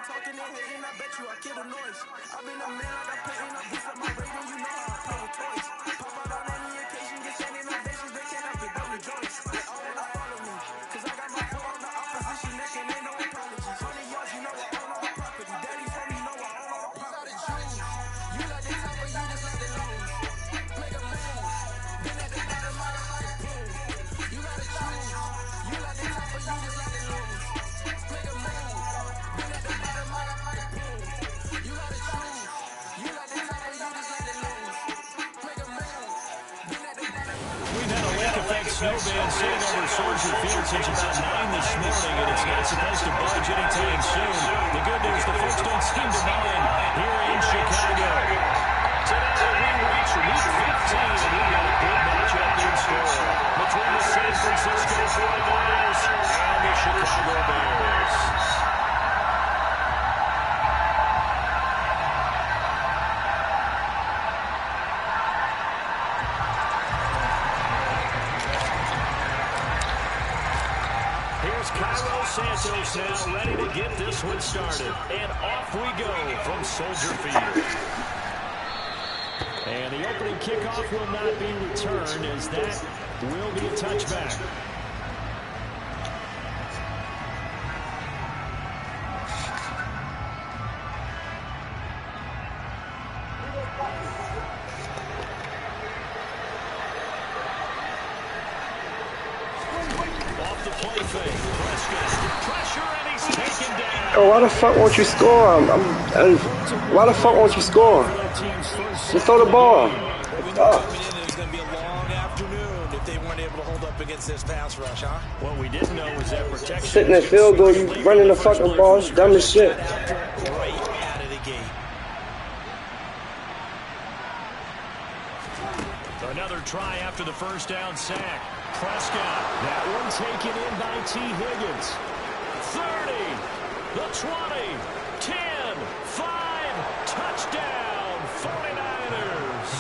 talking and hating, I bet you I kill the noise. I've been a man like I painting, I boost up my rating, you know how I play with toys. Pop out on any occasion, get standing ovations, they can't help it, don't rejoice. They all wanna follow me, cause I got my foot on the opposition neck and ain't no apologies. 100 yards, you know I own all the property. Daddy told me, you know I own all the property. You like the top, but you just like the lose. Make a move, been at the bottom, I got like boom. You gotta choose, you like the top, but you just like the lose. Make a move, been at the bottom, I got like boom. You gotta choose, you like the top, but you just like the lose. Make a move, been at the bottom. We've had a lake effect snow band sitting over Soldier Field since about 9 this morning, and it's not supposed to budge anytime soon. The good news, the folks don't seem to mind here in Chicago. Today we reach week 15, and we've got a good matchup in store between the San Francisco 49ers and the Chicago Bears. Here's Cairo Santos now ready to get this one started. And off we go from Soldier Field. And the opening kickoff will not be returned, as that will be a touchback. Off the play fake. Prescott, pressure, and he's taken down. Oh, why the fuck won't you score? Why the fuck won't you score? Just throw the ball. It's going to be a long afternoon if they weren't able to hold up against this pass rush, huh? What we didn't know was that protection. Sitting in field goal, you running the fucking ball. It's dumb as shit. Right out of the gate. Another try after the first down sack. Prescott, that one taken in by T. Higgins. 30, the 20, 10, 5, touchdown, 49ers.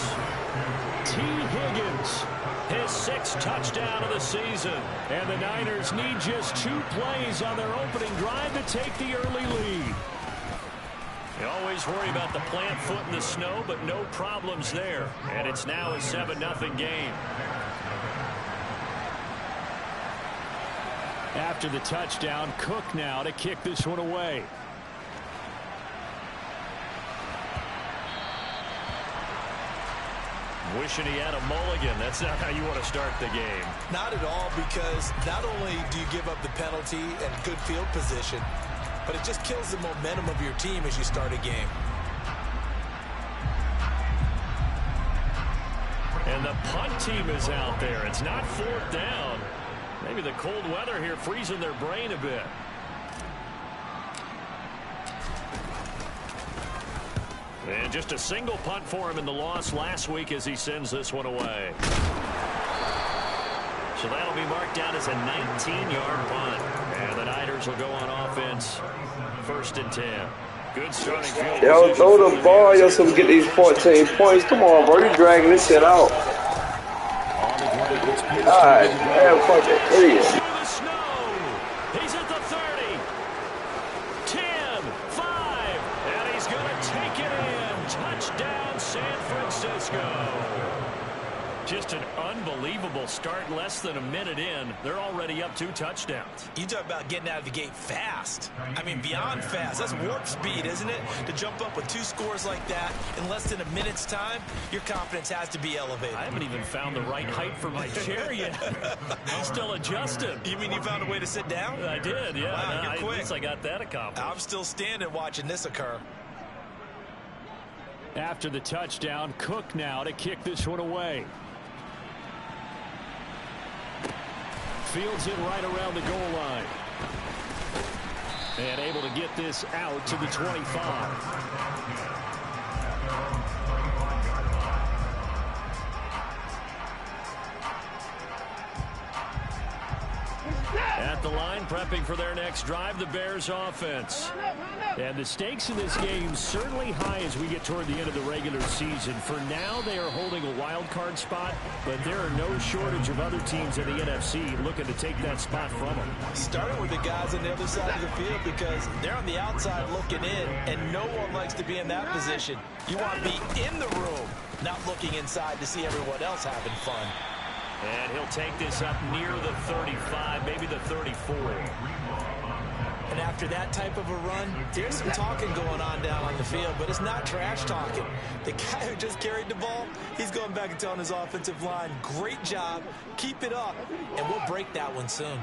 T. Higgins, his 6th touchdown of the season. And the Niners need just 2 plays on their opening drive to take the early lead. You always worry about the plant foot in the snow, but no problems there. And it's now a 7-0 game. After the touchdown, Cook now to kick this one away. Wishing he had a mulligan. That's not how you want to start the game. Not at all, because not only do you give up the penalty and good field position, but it just kills the momentum of your team as you start a game. And the punt team is out there. It's not 4th down. Maybe the cold weather here freezing their brain a bit. And just a single punt for him in the loss last week as he sends this one away. So that'll be marked down as a 19-yard punt. And the Niners will go on offense. 1st and 10. Good starting field. Yo, throw the ball, yo, so we get these 14 points. Come on, bro. You dragging this shit out. God damn, fucking idiot. He's at the 30. 10, 5, and he's going to take it in. Touchdown, San Francisco. Just an unbelievable start. Less than a minute in, they're already up 2 touchdowns. You talk about getting out of the gate fast. I mean, beyond fast. That's warp speed, isn't it? To jump up with 2 scores like that in less than a minute's time, your confidence has to be elevated. I haven't even found the right height for my chair yet. I'm still adjusting. You mean you found a way to sit down? I did, yeah. Wow, you're quick. At least I got that accomplished. I'm still standing watching this occur. After the touchdown, Cook now to kick this one away. Fields it right around the goal line. And able to get this out to the 25. At the line, prepping for their next drive, the Bears offense. And the stakes in this game certainly high as we get toward the end of the regular season. For now, they are holding a wild card spot, but there are no shortage of other teams in the NFC looking to take that spot from them. Starting with the guys on the other side of the field because they're on the outside looking in, and no one likes to be in that position. You want to be in the room, not looking inside to see everyone else having fun. And he'll take this up near the 35, maybe the 34. And after that type of a run, there's some talking going on down on the field, but it's not trash talking. The guy who just carried the ball, he's going back and telling his offensive line, great job, keep it up, and we'll break that one soon.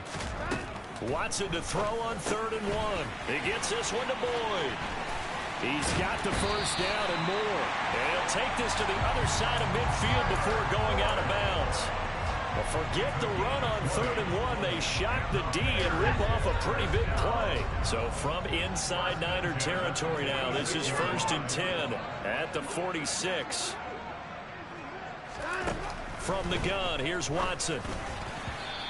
Watson to throw on 3rd and 1. He gets this one to Boyd. He's got the first down and more. And he'll take this to the other side of midfield before going out of bounds. Well, forget the run on 3rd and 1. They shock the D and rip off a pretty big play. So from inside Niner territory now, this is 1st and 10 at the 46. From the gun, here's Watson.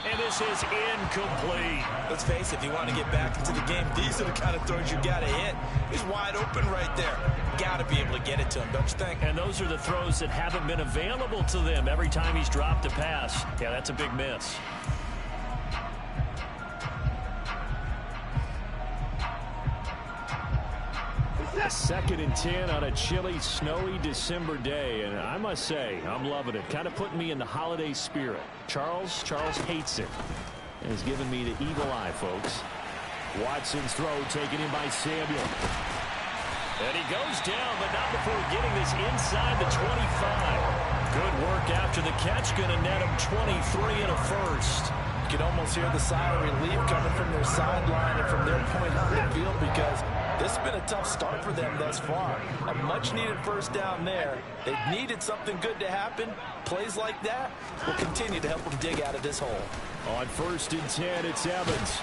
And this is incomplete. Let's face it, if you want to get back into the game, these are the kind of throws you got to hit. He's wide open right there. Got to be able to get it to him, don't you think? And those are the throws that haven't been available to them every time he's dropped a pass. Yeah, that's a big miss. A 2nd and 10 on a chilly, snowy December day, and I must say, I'm loving it. Kind of putting me in the holiday spirit. Charles hates it. And has given me the evil eye, folks. Watson's throw taken in by Samuel. And he goes down, but not before getting this inside the 25. Good work after the catch. Going to net him 23 and a first. You can almost hear the sigh of relief coming from their sideline and from their point on the field because this has been a tough start for them thus far. A much-needed first down there. They needed something good to happen. Plays like that will continue to help them dig out of this hole. On 1st and 10, it's Evans.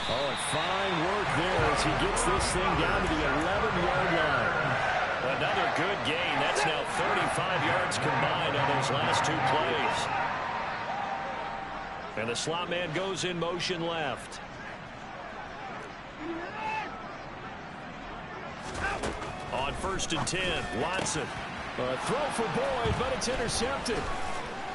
Oh, and fine work there as he gets this thing down to the 11-yard line. Another good gain. That's now 35 yards combined on those last 2 plays. And the slot man goes in motion left. On 1st and 10, Watson. A throw for Boyd, but it's intercepted.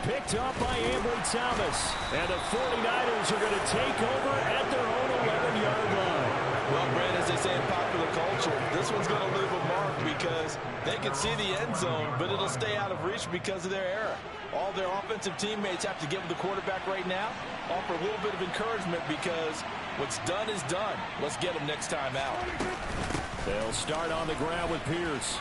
Picked up by Ambry Thomas. And the 49ers are going to take over at their own 11-yard line. Well, Brad, as they say in popular culture, this one's going to leave a mark because they can see the end zone, but it'll stay out of reach because of their error. All their offensive teammates have to give the quarterback right now, offer a little bit of encouragement because what's done is done. Let's get them next time out. They'll start on the ground with Pierce.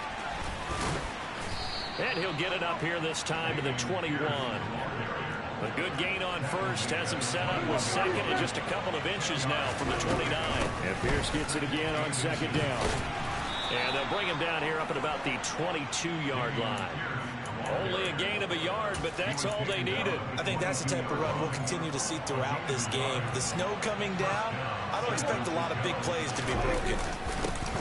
And he'll get it up here this time to the 21. A good gain on 1st has him set up with 2nd and just a couple of inches now from the 29. And Pierce gets it again on 2nd down. And they'll bring him down here up at about the 22-yard line. Only a gain of a yard, but that's all they needed. I think that's the type of run we'll continue to see throughout this game. The snow coming down, I don't expect a lot of big plays to be broken.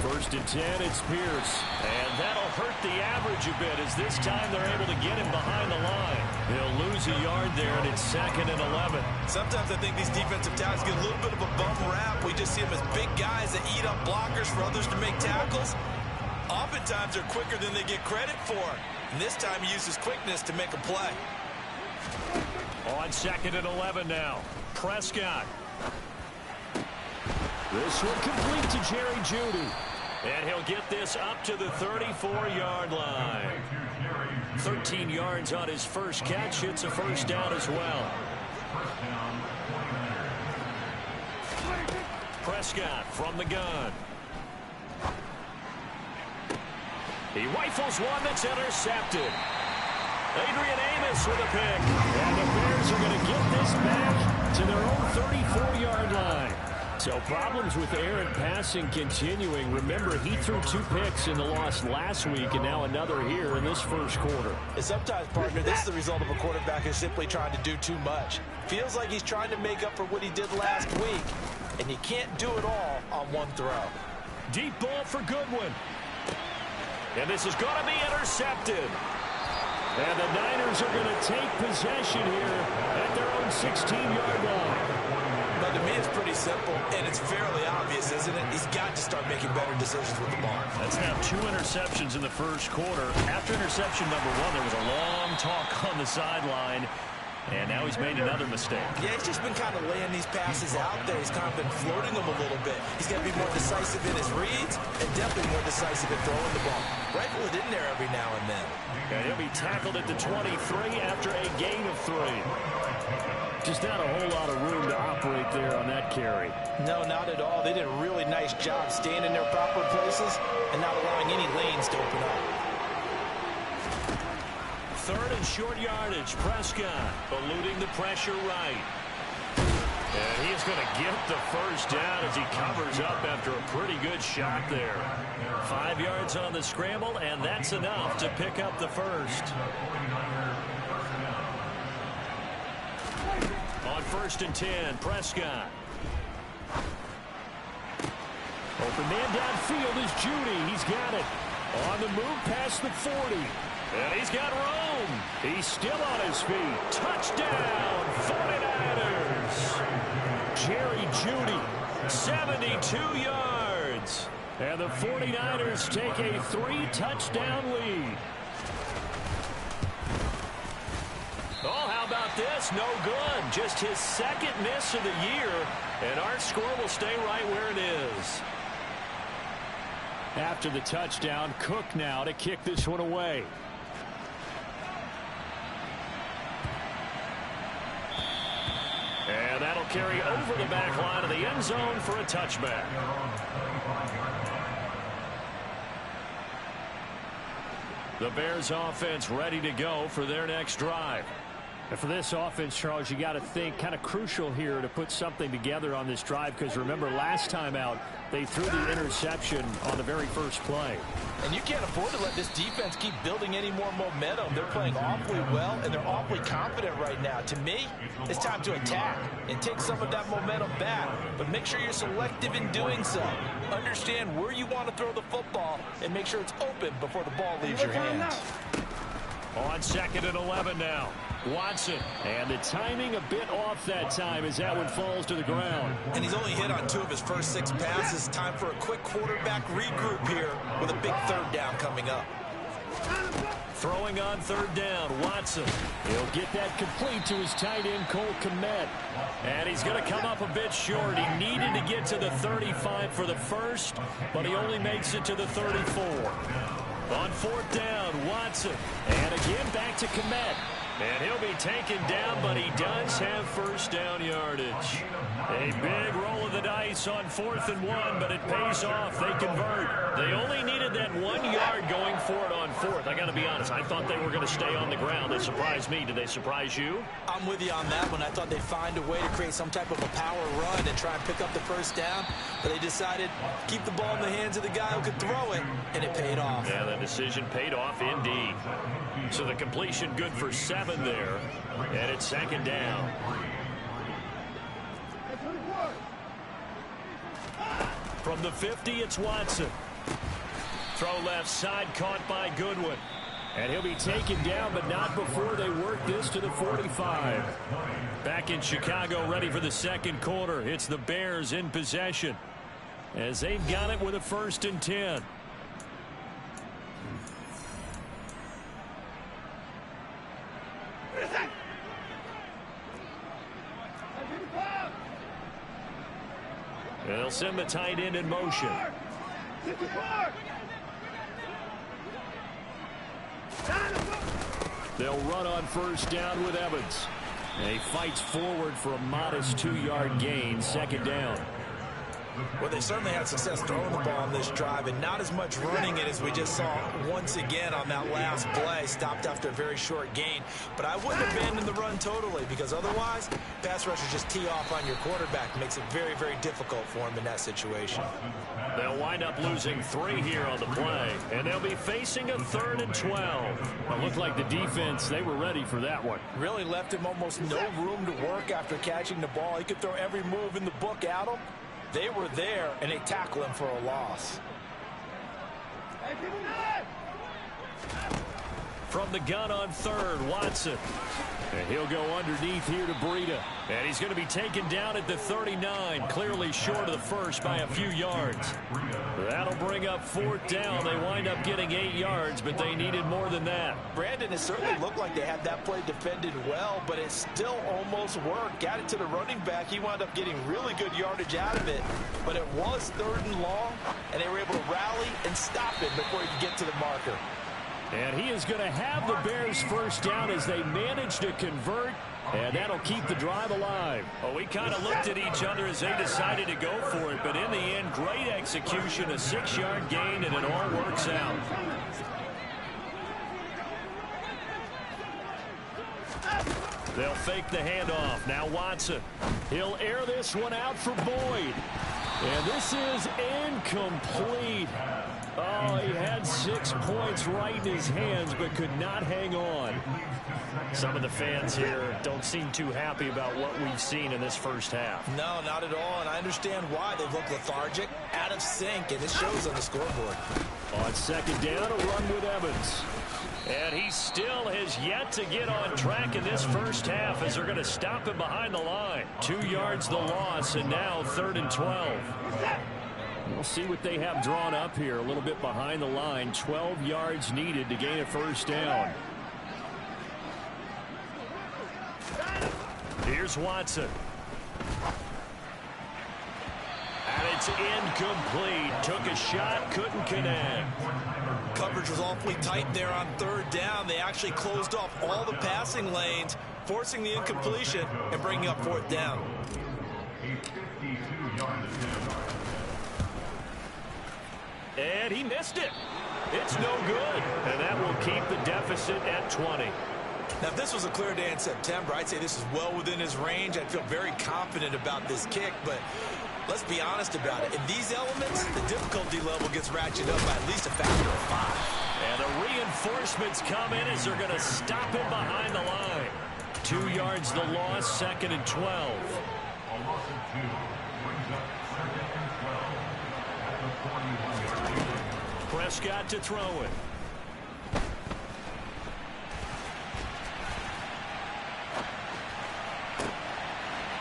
1st and 10, it's Pierce. And that'll hurt the average a bit as this time they're able to get him behind the line. They'll lose a yard there, and it's 2nd and 11. Sometimes I think these defensive tackles get a little bit of a bum rap. We just see them as big guys that eat up blockers for others to make tackles. Oftentimes they're quicker than they get credit for. And this time he uses quickness to make a play. On 2nd and 11 now. Prescott. This one complete to Jerry Jeudy. And he'll get this up to the 34-yard line. 13 yards on his first catch. It's a first down as well. Prescott from the gun. He rifles one that's intercepted. Adrian Amos with a pick. And the Bears are going to get this back to their own 34-yard line. So problems with air and passing continuing. Remember, he threw 2 picks in the loss last week and now another here in this first quarter. And sometimes, partner, this is the result of a quarterback who's simply trying to do too much. Feels like he's trying to make up for what he did last week, and you can't do it all on one throw. Deep ball for Goodwin. And this is going to be intercepted. And the Niners are going to take possession here at their own 16-yard line. pretty simple, and it's fairly obvious, isn't it? He's got to start making better decisions with the ball. That's now 2 interceptions in the first quarter. After interception number 1, there was a long talk on the sideline, and now he's made another mistake. Yeah, he's just been kind of laying these passes out there. He's kind of been floating them a little bit. He's got to be more decisive in his reads and definitely more decisive in throwing the ball. Rifle it in there every now and then. And he'll be tackled at the 23 after a gain of 3. Just not a whole lot of room to operate there on that carry. No, not at all. They did a really nice job staying in their proper places and not allowing any lanes to open up. 3rd and short yardage. Prescott eluding the pressure right. And he is going to get the first down as he covers up after a pretty good shot there. 5 yards on the scramble, and that's enough to pick up the first. On 1st and 10, Prescott. Open man downfield is Judy. He's got it. On the move past the 40. And he's got Rome. He's still on his feet. Touchdown, 49ers. Jerry Judy, 72 yards. And the 49ers take a 3-touchdown lead. Oh, how about this? No good. Just his 2nd miss of the year. And our score will stay right where it is. After the touchdown, Cook now to kick this one away. And that'll carry over the back line of the end zone for a touchback. The Bears offense ready to go for their next drive. And for this offense, Charles, you got to think kind of crucial here to put something together on this drive, because remember last time out they threw the interception on the very first play. And you can't afford to let this defense keep building any more momentum. They're playing awfully well, and they're awfully confident right now. To me, it's time to attack and take some of that momentum back, but make sure you're selective in doing so. Understand where you want to throw the football and make sure it's open before the ball leaves your hands. On 2nd and 11 now. Watson, and the timing a bit off that time as that one falls to the ground. And he's only hit on 2 of his first 6 passes. Time for a quick quarterback regroup here with a big 3rd down coming up. Throwing on 3rd down, Watson. He'll get that complete to his tight end, Cole Kmet. And he's going to come up a bit short. He needed to get to the 35 for the first, but he only makes it to the 34. On 4th down, Watson. And again back to Kmet. And he'll be taken down, but he does have first down yardage. A big roll of the dice on 4th and 1, but it pays off. They convert. They only needed that 1 yard going for it on 4th. I got to be honest, I thought they were going to stay on the ground. They surprised me. Did they surprise you? I'm with you on that one. I thought they'd find a way to create some type of a power run and try and pick up the first down, but they decided to keep the ball in the hands of the guy who could throw it, and it paid off. Yeah, the decision paid off indeed. So the completion good for 7 there, and it's 2nd down. From the 50, it's Watson. Throw left side, caught by Goodwin. And he'll be taken down, but not before they work this to the 45. Back in Chicago, ready for the 2nd quarter. It's the Bears in possession as they've got it with a 1st and 10. They'll send the tight end in motion. They'll run on 1st down with Evans. And he fights forward for a modest 2-yard gain, 2nd down. Well, they certainly had success throwing the ball on this drive, and not as much running it as we just saw once again on that last play. Stopped after a very short gain. But I wouldn't abandon the run totally, because otherwise, pass rushers just tee off on your quarterback. Makes it very, very difficult for him in that situation. They'll wind up losing 3 here on the play, and they'll be facing a 3rd and 12. It looked like the defense, they were ready for that one. Really left him almost no room to work after catching the ball. He could throw every move in the book at him. They were there, and they tackle him for a loss. From the gun on third, Watson. And he'll go underneath here to Breida. And he's going to be taken down at the 39, clearly short of the first by a few yards. That'll bring up fourth down. They wind up getting 8 yards, but they needed more than that. Brandon, it certainly looked like they had that play defended well, but it still almost worked. Got it to the running back. He wound up getting really good yardage out of it, but it was third and long, and they were able to rally and stop it before he could get to the marker. And he is going to have the Bears first down as they manage to convert, and that'll keep the drive alive. Well, we kind of looked at each other as they decided to go for it, but in the end, great execution, a 6-yard gain, and it all works out. They'll fake the handoff. Now Watson. He'll air this one out for Boyd. And this is incomplete. Oh, he had 6 points right in his hands, but could not hang on. Some of the fans here don't seem too happy about what we've seen in this first half. No, not at all, and I understand why. They look lethargic, out of sync, and it shows on the scoreboard. On second down, a run with Evans. And he still has yet to get on track in this first half as they're going to stop him behind the line. 2 yards the loss, and now 3rd and 12. We'll see what they have drawn up here a little bit behind the line. 12 yards needed to gain a first down. Here's Watson. And it's incomplete. Took a shot, couldn't connect. Coverage was awfully tight there on 3rd down. They actually closed off all the passing lanes, forcing the incompletion and bringing up 4th down. And he missed it. It's no good. And that will keep the deficit at 20. Now, if this was a clear day in September, I'd say this is well within his range. I'd feel very confident about this kick, but let's be honest about it. In these elements, the difficulty level gets ratcheted up by at least a factor of 5. And the reinforcements come in as they're going to stop him behind the line. 2 yards the loss, 2nd and 12. Prescott to throw it.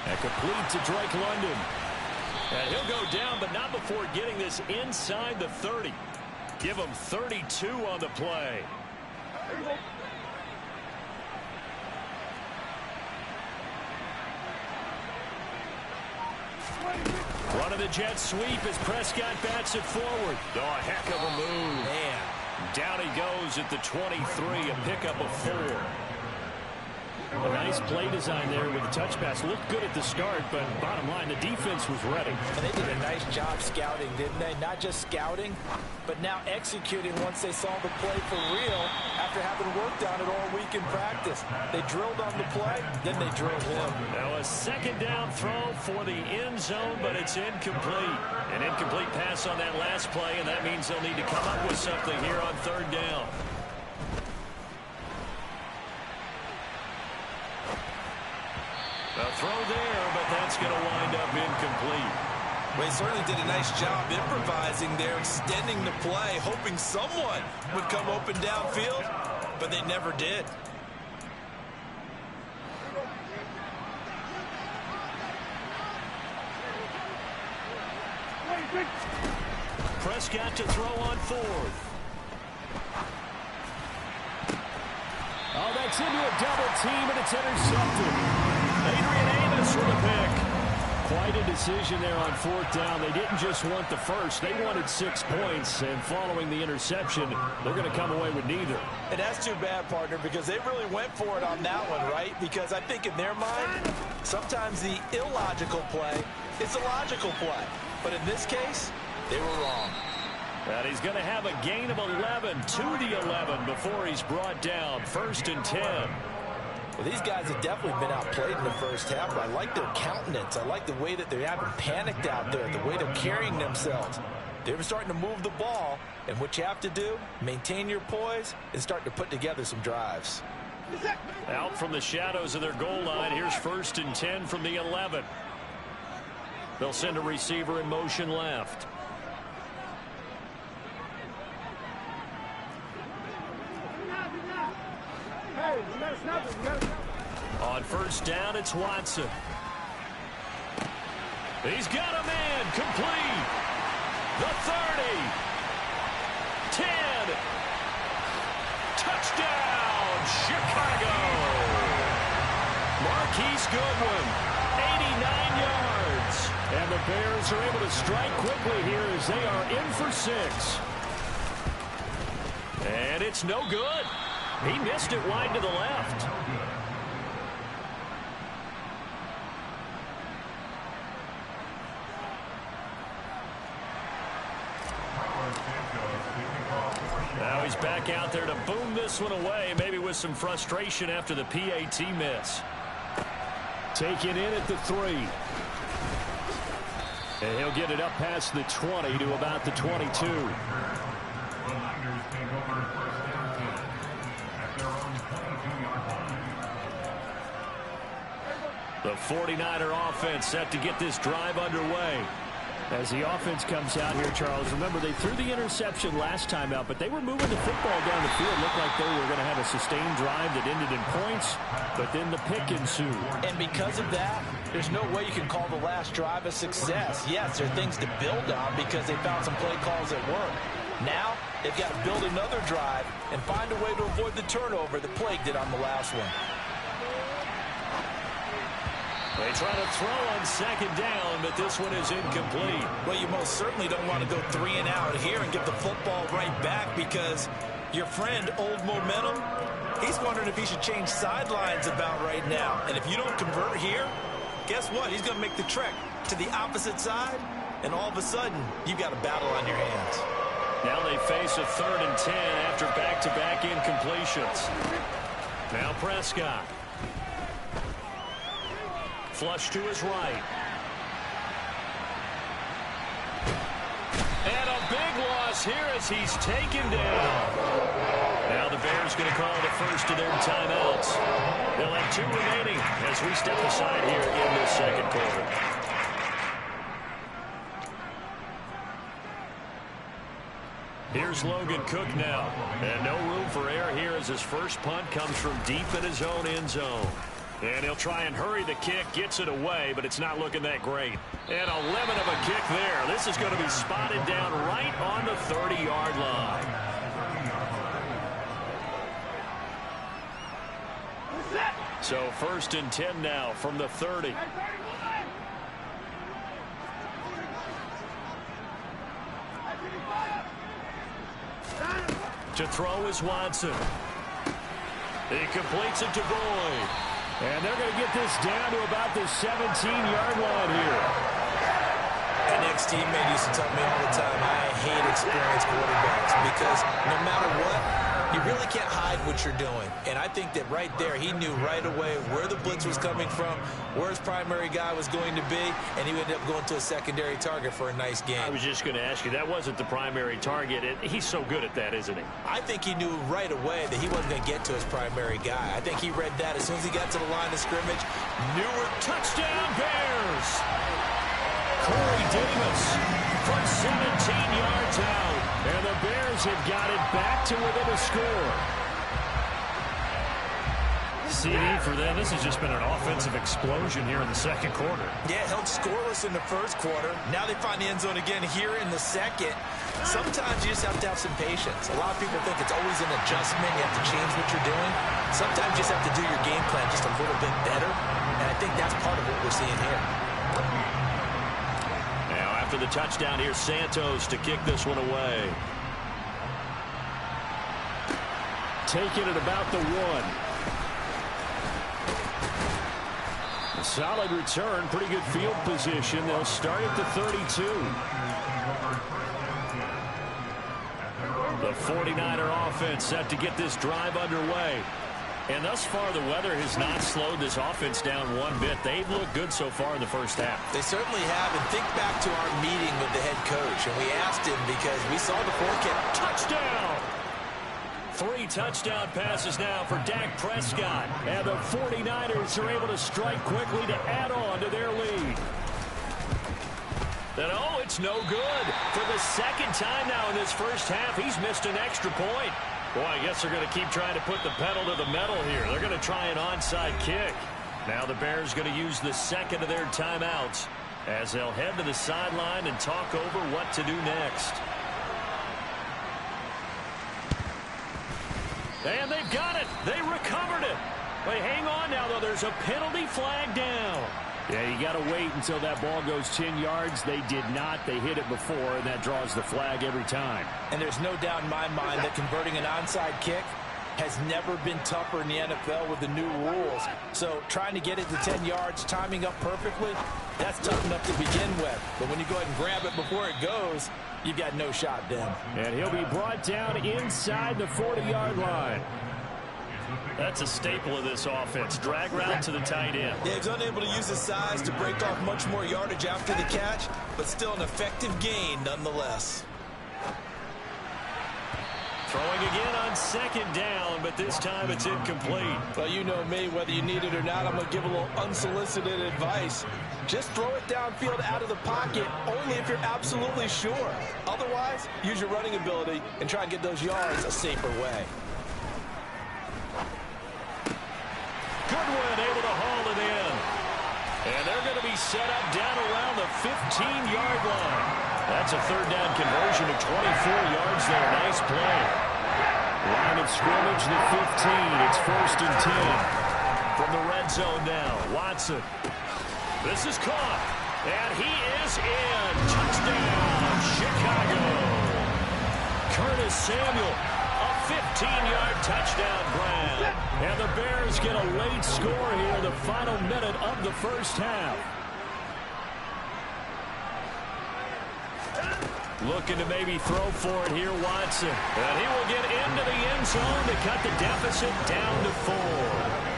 And complete to Drake London. And he'll go down, but not before getting this inside the 30. Give him 32 on the play. Run of the jet sweep as Prescott bats it forward. Oh, a heck of a move. Man. Down he goes at the 23, a pickup of 4. A nice play design there with the touch pass. Looked good at the start, but bottom line, the defense was ready. And they did a nice job scouting, didn't they? Not just scouting, but now executing once they saw the play for real after having worked on it all week in practice. They drilled on the play, then they drilled him. Now a 2nd down throw for the end zone, but it's incomplete. An incomplete pass on that last play, and that means they'll need to come up with something here on 3rd down. A throw there, but that's going to wind up incomplete. Well, he certainly did a nice job improvising there, extending the play, hoping someone would come open downfield, but they never did. Prescott to throw on 4th. Oh, that's into a double team, and it's intercepted. Adrian Amos with a pick. Quite a decision there on 4th down. They didn't just want the first. They wanted 6 points, and following the interception, they're going to come away with neither. And that's too bad, partner, because they really went for it on that one, right? Because I think in their mind, sometimes the illogical play is a logical play. But in this case, they were wrong. And he's going to have a gain of 11 to the 11 before he's brought down. 1st and 10. Well, these guys have definitely been outplayed in the first half, but I like their countenance. I like the way that they haven't panicked out there, the way they're carrying themselves. They're starting to move the ball, and what you have to do, maintain your poise and start to put together some drives. Out from the shadows of their goal line, here's 1st and 10 from the 11. They'll send a receiver in motion left. On first down, it's Watson. He's got a man, complete. The 30. 10. Touchdown, Chicago. Marquise Goodwin, 89 yards. And the Bears are able to strike quickly here as they are in for 6. And it's no good. He missed it wide to the left. Now he's back out there to boom this one away, maybe with some frustration after the PAT miss. Taken in at the 3. And he'll get it up past the 20 to about the 22. The 49er offense set to get this drive underway. As the offense comes out here, Charles, remember they threw the interception last time out, but they were moving the football down the field. Looked like they were going to have a sustained drive that ended in points, but then the pick ensued. And because of that, there's no way you can call the last drive a success. Yes, there are things to build on because they found some play calls that work. Now, they've got to build another drive and find a way to avoid the turnover that plagued it on the last one. They try to throw on second down, but this one is incomplete. Well, you most certainly don't want to go 3 and out here and get the football right back because your friend, Old Momentum, he's wondering if he should change sidelines about right now. And if you don't convert here, guess what? He's going to make the trek to the opposite side, and all of a sudden, you've got a battle on your hands. Now they face a 3rd and 10 after back-to-back incompletions. Now Prescott. Flush to his right. And a big loss here as he's taken down. Now the Bears going to call the first of their timeouts. They'll have 2 remaining as we step aside here in this second quarter. Here's Logan Cook now. And no room for error here as his first punt comes from deep in his own end zone. And he'll try and hurry the kick, gets it away, but it's not looking that great. And a lemon of a kick there. This is going to be spotted down right on the 30-yard line. So 1st and 10 now from the 30. To throw is Watson. He completes it to Boyd. And they're going to get this down to about the 17-yard line here. An ex-teammate used to tell me all the time, I hate experienced quarterbacks because no matter what, you really can't hide what you're doing. And I think that right there, he knew right away where the blitz was coming from, where his primary guy was going to be, and he ended up going to a secondary target for a nice game. I was just going to ask you, that wasn't the primary target. He's so good at that, isn't he? I think he knew right away that he wasn't going to get to his primary guy. I think he read that as soon as he got to the line of scrimmage. Newer touchdown Bears! Corey Davis from 17 yards out. And the Bears have got it back to within a score. CD for them. This has just been an offensive explosion here in the second quarter. Yeah, held scoreless in the first quarter. Now they find the end zone again here in the second. Sometimes you just have to have some patience. A lot of people think it's always an adjustment. You have to change what you're doing. Sometimes you just have to do your game plan just a little bit better. And I think that's part of what we're seeing here. After the touchdown, here's Santos to kick this one away. Taking it about the 1. A solid return, pretty good field position. They'll start at the 32. The 49er offense set to get this drive underway. And thus far, the weather has not slowed this offense down one bit. They've looked good so far in the first half. They certainly have. And think back to our meeting with the head coach. And we asked him because we saw the forecast. Touchdown! 3 touchdown passes now for Dak Prescott. And the 49ers are able to strike quickly to add on to their lead. And oh, it's no good. For the second time now in this first half, he's missed an extra point. Boy, I guess they're going to keep trying to put the pedal to the metal here. They're going to try an onside kick. Now the Bears going to use the second of their timeouts as they'll head to the sideline and talk over what to do next. And they've got it. They recovered it. They hang on now, though. There's a penalty flag down. Yeah, you got to wait until that ball goes 10 yards. They did not. They hit it before, and that draws the flag every time. And there's no doubt in my mind that converting an onside kick has never been tougher in the NFL with the new rules. So trying to get it to 10 yards, timing up perfectly, that's tough enough to begin with. But when you go ahead and grab it before it goes, you've got no shot then. And he'll be brought down inside the 40-yard line. That's a staple of this offense. Drag route to the tight end. Yeah, he's unable to use his size to break off much more yardage after the catch, but still an effective gain nonetheless. Throwing again on second down, but this time it's incomplete. Well, you know me, whether you need it or not, I'm going to give a little unsolicited advice. Just throw it downfield out of the pocket, only if you're absolutely sure. Otherwise, use your running ability and try and get those yards a safer way. Goodwin able to haul it in. And they're going to be set up down around the 15-yard line. That's a third down conversion of 24 yards there. Nice play. Line of scrimmage, the 15. It's 1st and 10. From the red zone now, Watson. This is caught. And he is in. Touchdown, Chicago. Curtis Samuel. 15-yard touchdown grab. And the Bears get a late score here in the final minute of the first half. Looking to maybe throw for it here, Watson. And he will get into the end zone to cut the deficit down to 4.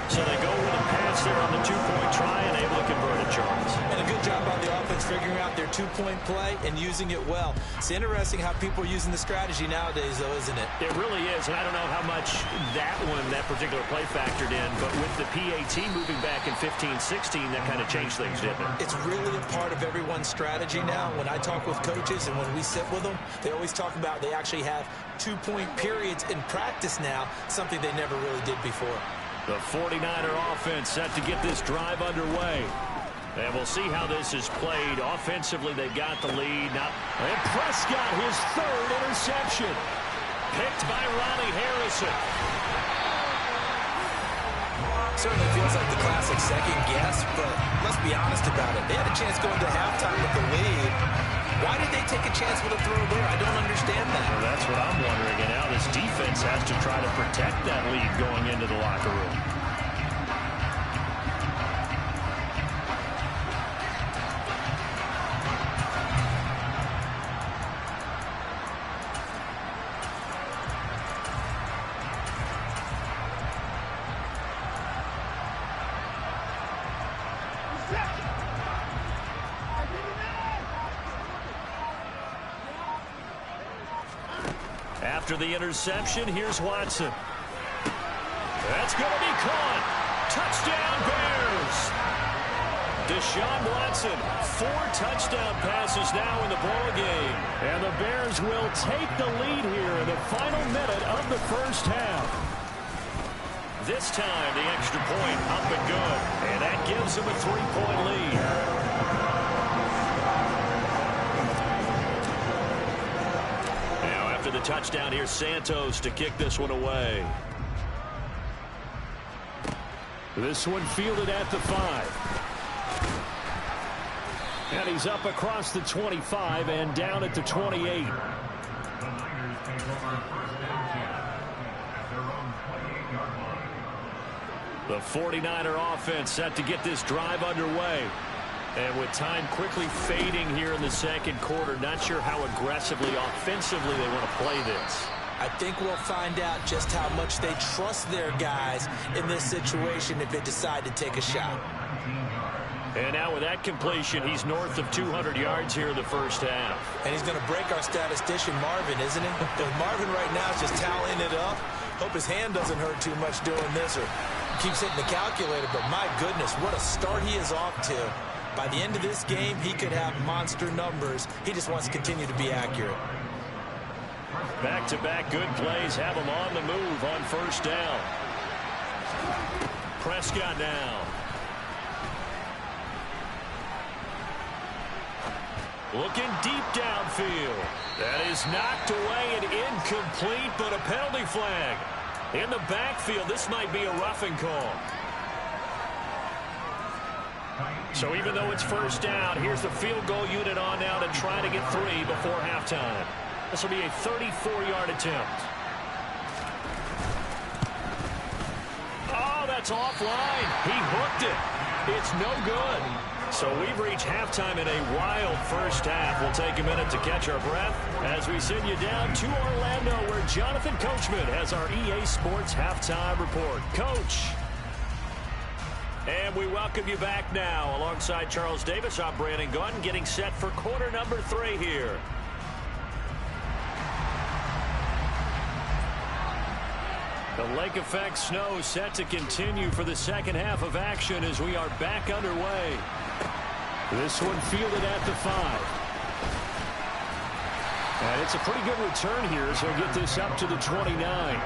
So they go with a pass there on the two-point try and able to convert it, Charles. And a good job by the offense figuring out their two-point play and using it well. It's interesting how people are using the strategy nowadays, though, isn't it? It really is, and I don't know how much that particular play factored in, but with the PAT moving back in 15-16, that kind of changed things, didn't it? It's really a part of everyone's strategy now. When I talk with coaches and when we sit with them, they always talk about they actually have two-point periods in practice now, something they never really did before. The 49er offense set to get this drive underway. And we'll see how this is played. Offensively, they've got the lead. And Prescott, his third interception. Picked by Ronnie Harrison. Certainly feels like the classic second guess, but let's be honest about it. They had a chance going to halftime with the lead. Why did they take a chance with a throw there? I don't understand that. Well, that's what I'm wondering. And now this defense has to try to protect that lead going into the locker room. After the interception, here's Watson. That's going to be caught. Touchdown, Bears. Deshaun Watson, 4 touchdown passes now in the ball game. And the Bears will take the lead here in the final minute of the first half. This time, the extra point up and good. And that gives them a 3-point lead. The touchdown here, Santos to kick this one away. This one fielded at the 5. And he's up across the 25 and down at the 28. The 49er offense set to get this drive underway. And with time quickly fading here in the second quarter, not sure how aggressively, offensively they want to play this. I think we'll find out just how much they trust their guys in this situation if they decide to take a shot. And now with that completion, he's north of 200 yards here in the first half. And he's going to break our statistician, Marvin, isn't he? Because Marvin right now is just tallying it up. Hope his hand doesn't hurt too much doing this or keeps hitting the calculator. But my goodness, what a start he is off to. By the end of this game, he could have monster numbers. He just wants to continue to be accurate. Back-to-back good plays have them on the move on first down. Prescott now. Looking deep downfield. That is knocked away and incomplete, but a penalty flag. In the backfield, this might be a roughing call. So even though it's first down, here's the field goal unit on now to try to get 3 before halftime. This will be a 34-yard attempt. Oh, that's offline. He hooked it. It's no good. So we've reached halftime in a wild first half. We'll take a minute to catch our breath as we send you down to Orlando, where Jonathan Coachman has our EA Sports halftime report. Coach. And we welcome you back now. Alongside Charles Davis, I'm Brandon Gunn, getting set for quarter number 3 here. The lake effect snow set to continue for the second half of action as we are back underway. This one fielded at the 5. And it's a pretty good return here, so we'll get this up to the 29.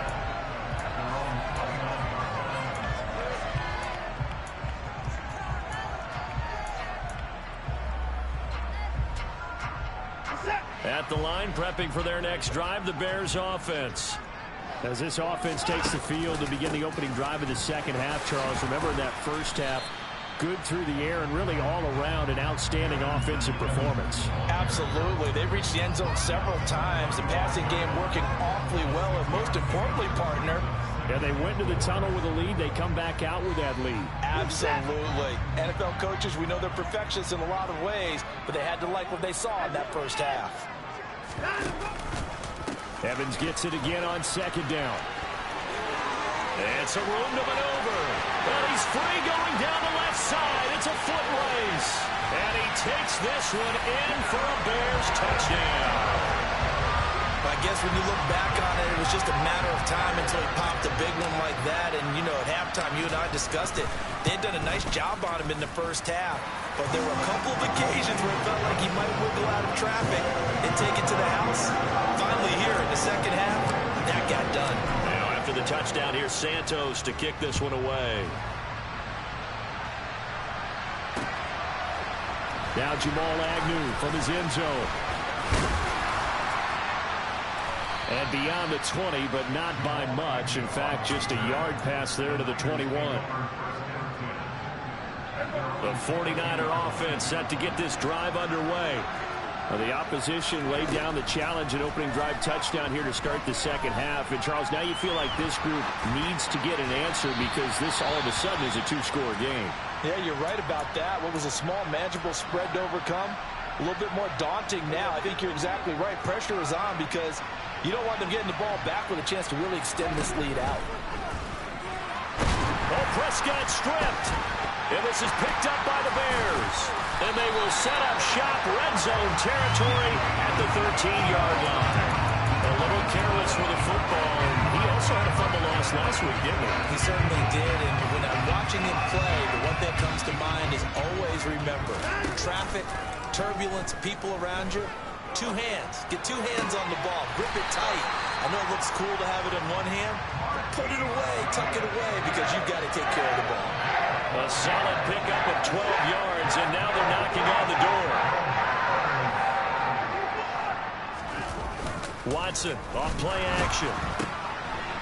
At the line, prepping for their next drive, the Bears offense. As this offense takes the field to begin the opening drive of the second half, Charles, remember in that first half, good through the air and really all around an outstanding offensive performance. Absolutely. They reached the end zone several times. The passing game working awfully well, and most importantly, partner, yeah, they went to the tunnel with a lead. They come back out with that lead. Absolutely. NFL coaches, we know they're perfectionists in a lot of ways, but they had to like what they saw in that first half. Evans gets it again on second down. And some room to maneuver. But he's free going down the left side. It's a foot race. And he takes this one in for a Bears touchdown. I guess when you look back on it, it was just a matter of time until he popped a big one like that. And, you know, at halftime, you and I discussed it. They had done a nice job on him in the first half. But there were a couple of occasions where it felt like he might wiggle out of traffic and take it to the house. Finally here in the second half, that got done. Now after the touchdown, here's Santos to kick this one away. Now Jamal Agnew from his end zone. And beyond the 20, but not by much. In fact, just a yard pass there to the 21. The 49er offense set to get this drive underway. Well, the opposition laid down the challenge and opening drive touchdown here to start the second half. And, Charles, now you feel like this group needs to get an answer because this all of a sudden is a two-score game. Yeah, you're right about that. What was a small, manageable spread to overcome, a little bit more daunting now. I think you're exactly right. Pressure is on because you don't want them getting the ball back with a chance to really extend this lead out. Oh, Prescott stripped. And this is picked up by the Bears. And they will set up shop, red zone territory at the 13-yard line. A little careless with the football. He also had a fumble loss last week, didn't he? He certainly did. And when I'm watching him play, the one thing that comes to mind is always remember, traffic, turbulence, people around you, two hands. Get two hands on the ball. Grip it tight. I know it looks cool to have it in one hand, but put it away, tuck it away, because you've got to take care of the ball. A solid pickup of 12 yards, and now they're knocking on the door. Watson off play action.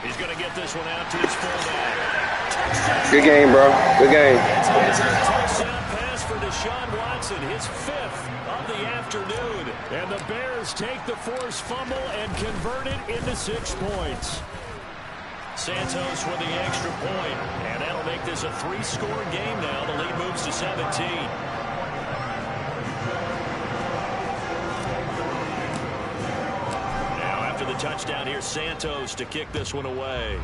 He's going to get this one out to his fullback. Good game, bro. Good game. It's a touchdown pass for Deshaun Watson, his 5th of the afternoon. And the Bears take the forced fumble and convert it into 6 points. Santos with the extra point, and that'll make this a 3-score game now. The lead moves to 17. Now after the touchdown, here's Santos to kick this one away.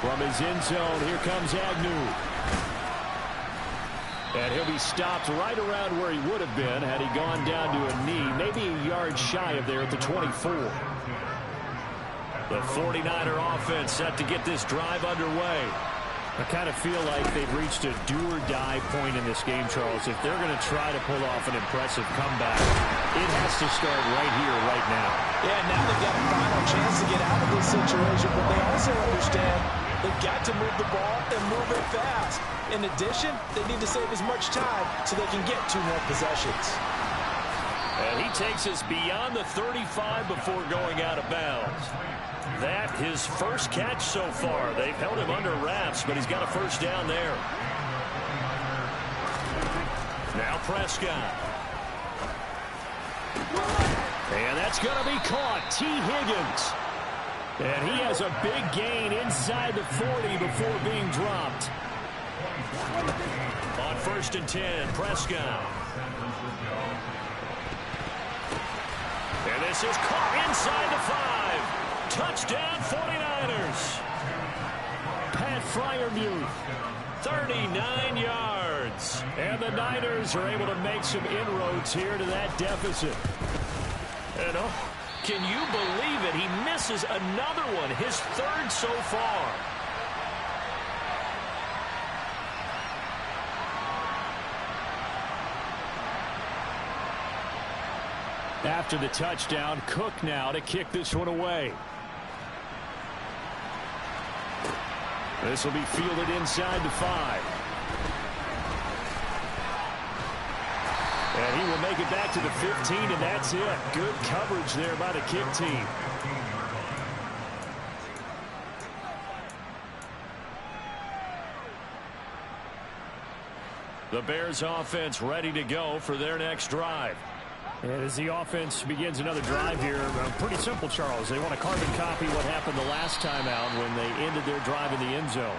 From his end zone, here comes Agnew. And he'll be stopped right around where he would have been had he gone down to a knee, maybe a yard shy of there at the 24. The 49er offense set to get this drive underway. I kind of feel like they've reached a do-or-die point in this game, Charles. If they're going to try to pull off an impressive comeback, It has to start right here, right now. Yeah, now they've got a final chance to get out of this situation, but they also understand they've got to move the ball and move it fast. In addition, they need to save as much time so they can get 2 more possessions. And he takes us beyond the 35 before going out of bounds. That his first catch so far. They've held him under wraps, but he's got a first down there. Now Prescott. And that's going to be caught. T. Higgins. And he has a big gain inside the 40 before being dropped. On 1st and 10, Prescott. And this is caught inside the 5. Touchdown 49ers. Pat Freiermuth, 39 yards. And the Niners are able to make some inroads here to that deficit. And can you believe it? He misses another one, his 3rd so far. After the touchdown, Cook now to kick this one away. This will be fielded inside the 5. And he will make it back to the 15, and that's it. Good coverage there by the kick team. The Bears offense ready to go for their next drive. And as the offense begins another drive here, pretty simple, Charles. They want to carbon copy what happened the last time out when they ended their drive in the end zone.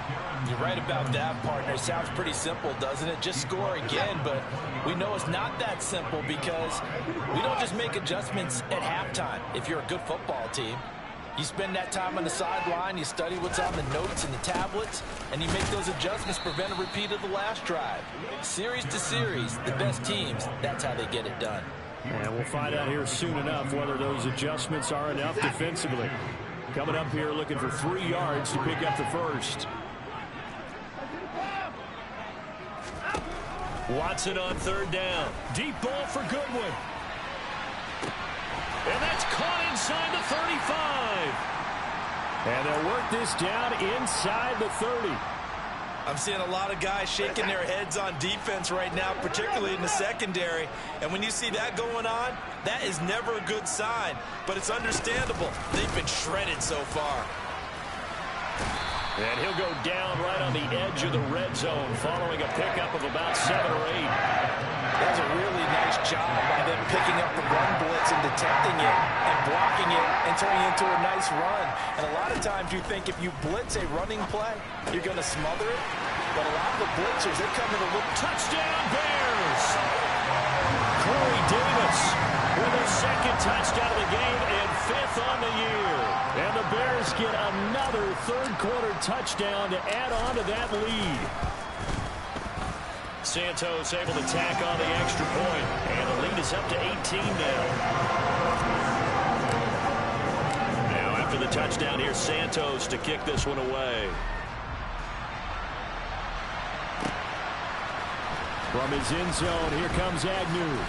You're right about that, partner. Sounds pretty simple, doesn't it? Just score again, but we know it's not that simple because we don't just make adjustments at halftime if you're a good football team. You spend that time on the sideline, you study what's on the notes and the tablets, and you make those adjustments to prevent a repeat of the last drive. Series to series, the best teams, that's how they get it done. And we'll find out here soon enough whether those adjustments are enough defensively. Coming up here looking for 3 yards to pick up the first. Watson on 3rd down. Deep ball for Goodwin. And that's caught inside the 35. And they'll work this down inside the 30. I'm seeing a lot of guys shaking their heads on defense right now, particularly in the secondary. And when you see that going on, that is never a good sign. But it's understandable. They've been shredded so far. And he'll go down right on the edge of the red zone following a pickup of about 7 or 8. That's a really nice job by them picking up the run blitz and detecting it and blocking it and turning it into a nice run. And a lot of times you think if you blitz a running play, you're going to smother it. But a lot of the blitzers, they come in a little touchdown Bears. Corey Davis with a 2nd touchdown of the game and 5th on the year. And the Bears get another 3rd quarter touchdown to add on to that lead. Santos able to tack on the extra point, and the lead is up to 18 now. Now after the touchdown, here's Santos to kick this one away. From his end zone, here comes Agnew.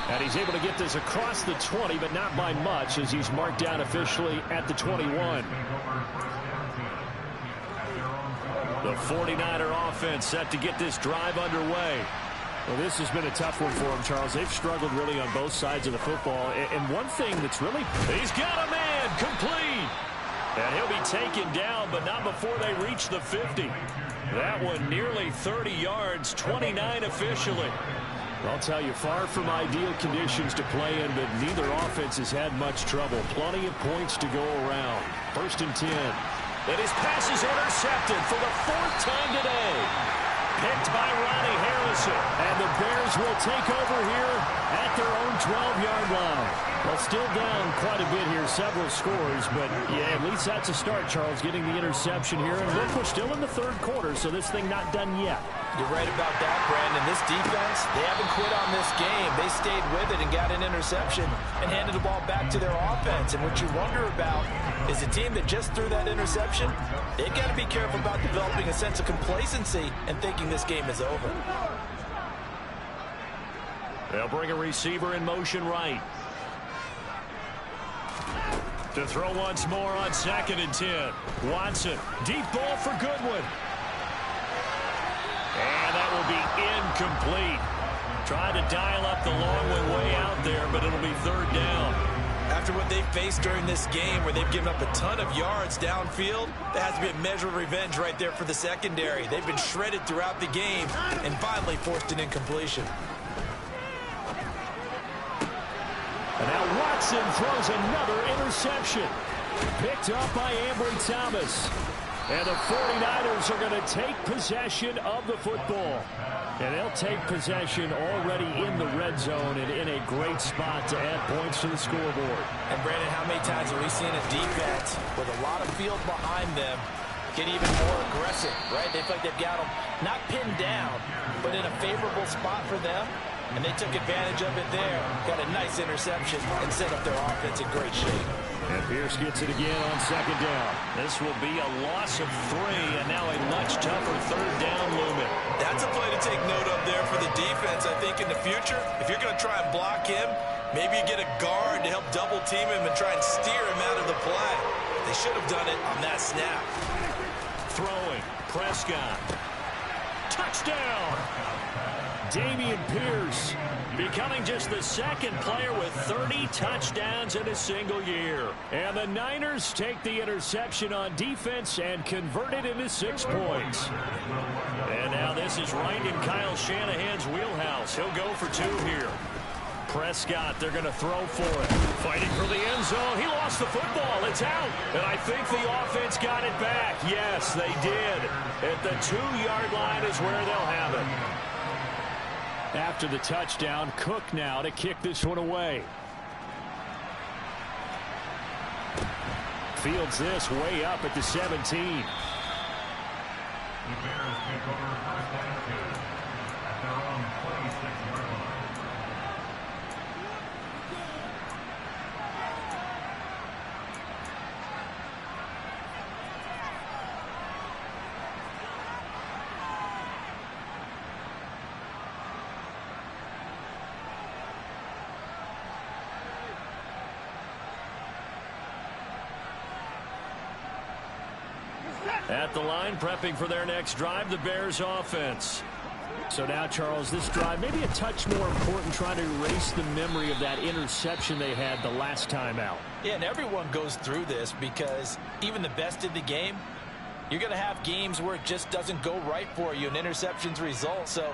And he's able to get this across the 20, but not by much, as he's marked down officially at the 21. The 49er offense set to get this drive underway. Well, this has been a tough one for them, Charles. They've struggled really on both sides of the football. And one thing that's really... He's got a man complete. And he'll be taken down, but not before they reach the 50. That one nearly 30 yards, 29 officially. I'll tell you, far from ideal conditions to play in, but neither offense has had much trouble. Plenty of points to go around. 1st and 10. And his pass is intercepted for the 4th time today. Picked by Ronnie Harrison. And the Bears will take over here at their own 12-yard line. Well, still down quite a bit here, several scores. But, yeah, at least that's a start, Charles, getting the interception here. And look, we're still in the 3rd quarter, so this thing not done yet. You're right about that, Brandon. This defense, they haven't quit on this game. They stayed with it and got an interception and handed the ball back to their offense. And what you wonder about is a team that just threw that interception, they've got to be careful about developing a sense of complacency and thinking this game is over. They'll bring a receiver in motion right. To throw once more on 2nd and 10. Watson, deep ball for Goodwin. And that will be incomplete. Trying to dial up the long one way out there, but it'll be 3rd down. After what they've faced during this game where they've given up a ton of yards downfield, there has to be a measure of revenge right there for the secondary. They've been shredded throughout the game and finally forced an incompletion. And now Watson throws another interception. Picked up by Ambry Thomas. And the 49ers are going to take possession of the football. And they'll take possession already in the red zone and in a great spot to add points to the scoreboard. And Brandon, how many times have we seen a defense with a lot of field behind them get even more aggressive, right? They feel like they've got them not pinned down, but in a favorable spot for them. And they took advantage of it there. Got a nice interception and set up their offense in great shape. And Pierce gets it again on 2nd down. This will be a loss of 3, and now a much tougher 3rd down looming. That's a play to take note of there for the defense. I think in the future, if you're going to try and block him, maybe you get a guard to help double team him and try and steer him out of the play. They should have done it on that snap. Throwing, Prescott. Touchdown! Dameon Pierce becoming just the 2nd player with 30 touchdowns in a single year. And the Niners take the interception on defense and convert it into 6 points. And now this is right in Kyle Shanahan's wheelhouse. He'll go for 2 here. Prescott, they're going to throw for it. Fighting for the end zone. He lost the football. It's out. And I think the offense got it back. Yes, they did. At the 2-yard line is where they'll have it. After the touchdown, Cook now to kick this one away. Fields this way up at the 17. The Bears take over 1st and 2 at their own 26-yard line. At the line, prepping for their next drive, the Bears offense. So now, Charles, this drive maybe a touch more important, trying to erase the memory of that interception they had the last time out. Yeah, and everyone goes through this because even the best in the game, you're going to have games where it just doesn't go right for you and interceptions result. So,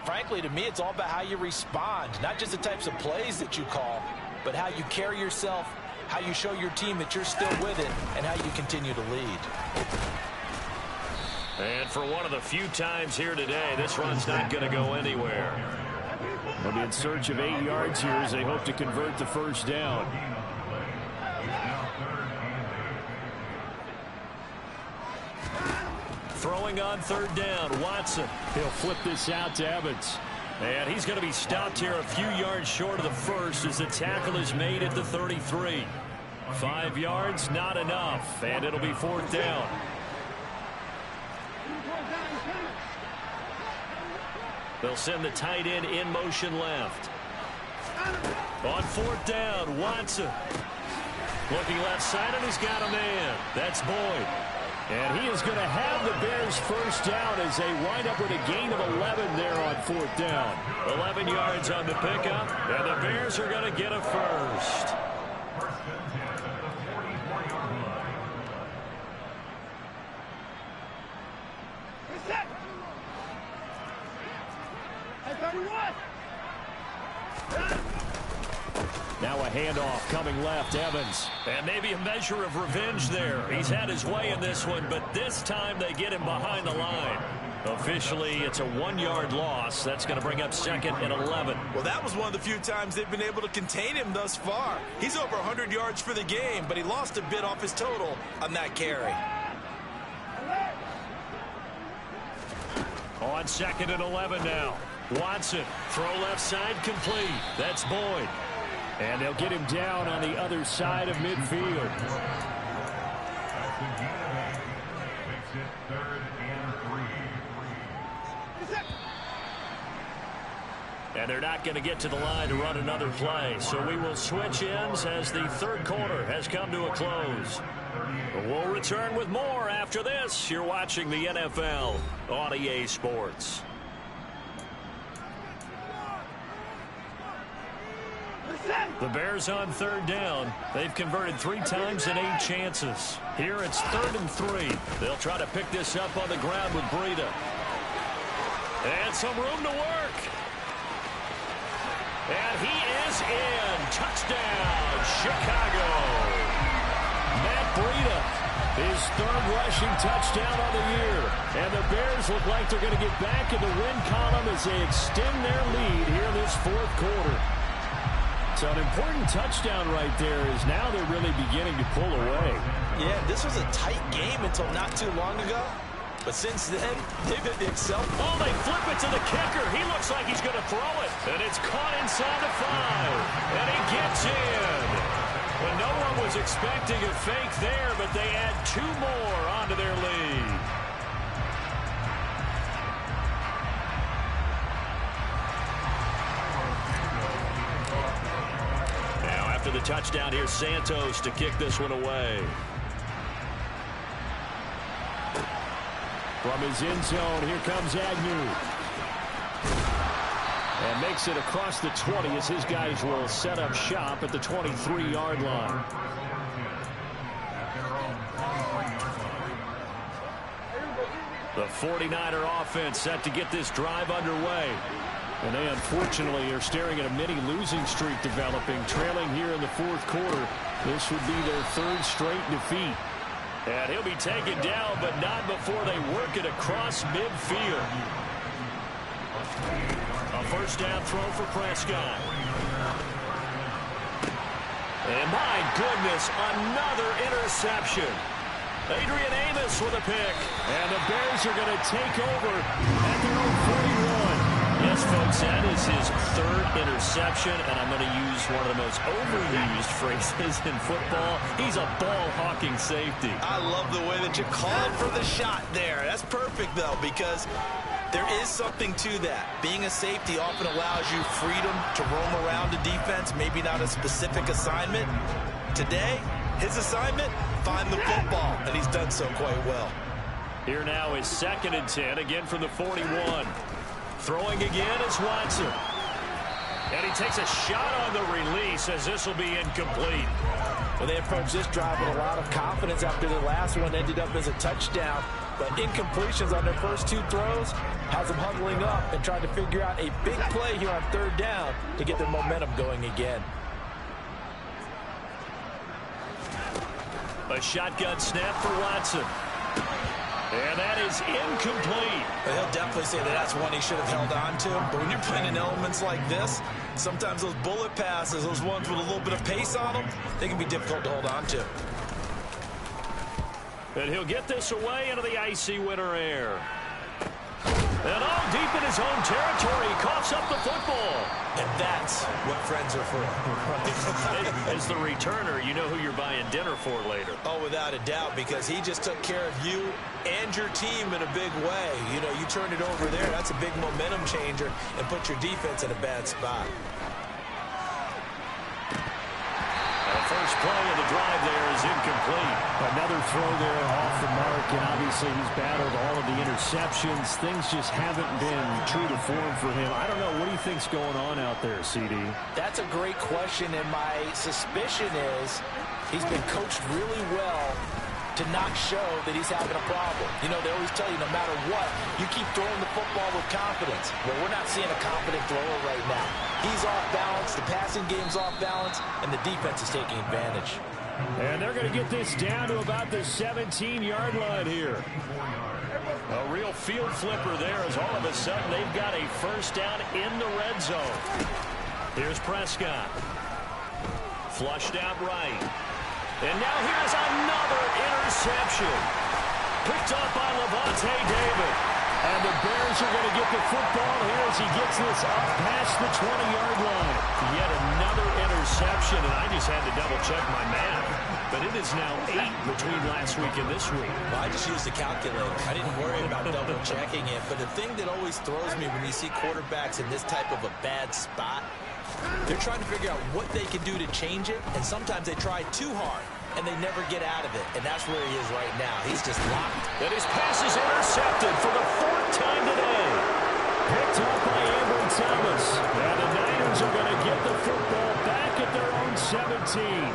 frankly, to me, it's all about how you respond, not just the types of plays that you call, but how you carry yourself, how you show your team that you're still with it, and how you continue to lead. And for one of the few times here today, this run's not going to go anywhere. They'll be in search of 8 yards here as they hope to convert the 1st down. Throwing on 3rd down, Watson. He'll flip this out to Evans. And he's going to be stopped here a few yards short of the 1st as the tackle is made at the 33. 5 yards, not enough, and it'll be 4th down. They'll send the tight end in motion left. On 4th down, Watson. Looking left side, and he's got a man. That's Boyd. And he is going to have the Bears 1st down as they wind up with a gain of 11 there on 4th down. 11 yards on the pickup, and the Bears are going to get a 1st. Now a handoff coming left, Evans. And maybe a measure of revenge there. He's had his way in this one, but this time they get him behind the line. Officially, it's a 1-yard loss. That's going to bring up 2nd and 11. Well, that was one of the few times they've been able to contain him thus far. He's over 100 yards for the game, but he lost a bit off his total on that carry. On 2nd and 11 now. Watson, throw left side, complete. That's Boyd. And they'll get him down on the other side of midfield. And they're not going to get to the line to run another play. So we will switch ends as the third quarter has come to a close. We'll return with more after this. You're watching the NFL on EA Sports. The Bears on third down. They've converted 3 times in 8 chances. Here it's 3rd and 3. They'll try to pick this up on the ground with Breida. And some room to work. And he is in. Touchdown, Chicago. Matt Breida, his 3rd rushing touchdown on the year. And the Bears look like they're going to get back in the win column as they extend their lead here in this 4th quarter. So an important touchdown right there is now they're really beginning to pull away. Yeah, this was a tight game until not too long ago. But since then, they've hit the excel. Oh, they flip it to the kicker. He looks like he's going to throw it. And it's caught inside the 5. And he gets in. Well, no one was expecting a fake there, but they add 2 more onto their lead. Now, after the touchdown, here's Santos to kick this one away. From his end zone, here comes Agnew. And makes it across the 20 as his guys will set up shop at the 23-yard line. The 49er offense set to get this drive underway. And they unfortunately are staring at a mini losing streak developing, trailing here in the 4th quarter. This would be their 3rd straight defeat. And he'll be taken down, but not before they work it across midfield. A first down throw for Prescott. And my goodness, another interception. Adrian Amos with a pick. And the Bears are going to take over at their own 41. Yes, folks, that is his 3rd interception, and I'm going to use one of the most overused phrases in football. He's a ball-hawking safety. I love the way that you called for the shot there. That's perfect, though, because there is something to that. Being a safety often allows you freedom to roam around a defense, maybe not a specific assignment. Today, his assignment, find the football, and he's done so quite well. Here now is 2nd and 10, again from the 41. Throwing again is Watson. And he takes a shot on the release as this will be incomplete. Well, they approached this drive with a lot of confidence after the last one ended up as a touchdown. But incompletions on their first 2 throws has them huddling up and trying to figure out a big play here on 3rd down to get their momentum going again. A shotgun snap for Watson. And that is incomplete. He'll definitely say that that's one he should have held on to. But when you're playing in elements like this, sometimes those bullet passes, those ones with a little bit of pace on them, they can be difficult to hold on to. And he'll get this away into the icy winter air. And all deep in his own territory, he coughs up the football. And that's what friends are for. As the returner, you know who you're buying dinner for later. Oh, without a doubt, because he just took care of you and your team in a big way. You know, you turned it over there. That's a big momentum changer and put your defense in a bad spot. The first play of the drive there is incomplete. Another throw there off the mark, and obviously he's battled all of the interceptions. Things just haven't been true to form for him. I don't know. What do you think's going on out there, CD? That's a great question, and my suspicion is he's been coached really well to not show that he's having a problem. You know, they always tell you no matter what, you keep throwing the football with confidence. Well, we're not seeing a confident thrower right now. He's off balance, the passing game's off balance, and the defense is taking advantage. And they're going to get this down to about the 17-yard line here. A real field flipper there as all of a sudden they've got a first down in the red zone. Here's Prescott. Flushed out right. And now here's another interception. Picked up by Levante David. And the Bears are going to get the football here as he gets this up past the 20-yard line. Yet another interception, and I just had to double-check my math. but it is now 8 between last week and this week. Well, I just used a calculator. I didn't worry about double-checking it, but the thing that always throws me when you see quarterbacks in this type of a bad spot, they're trying to figure out what they can do to change it, and sometimes they try too hard, and they never get out of it, and that's where he is right now. He's just locked. And his pass is intercepted for the 4th time today. Picked up by Ambry Thomas. And the Niners are going to get the football back at their own 17.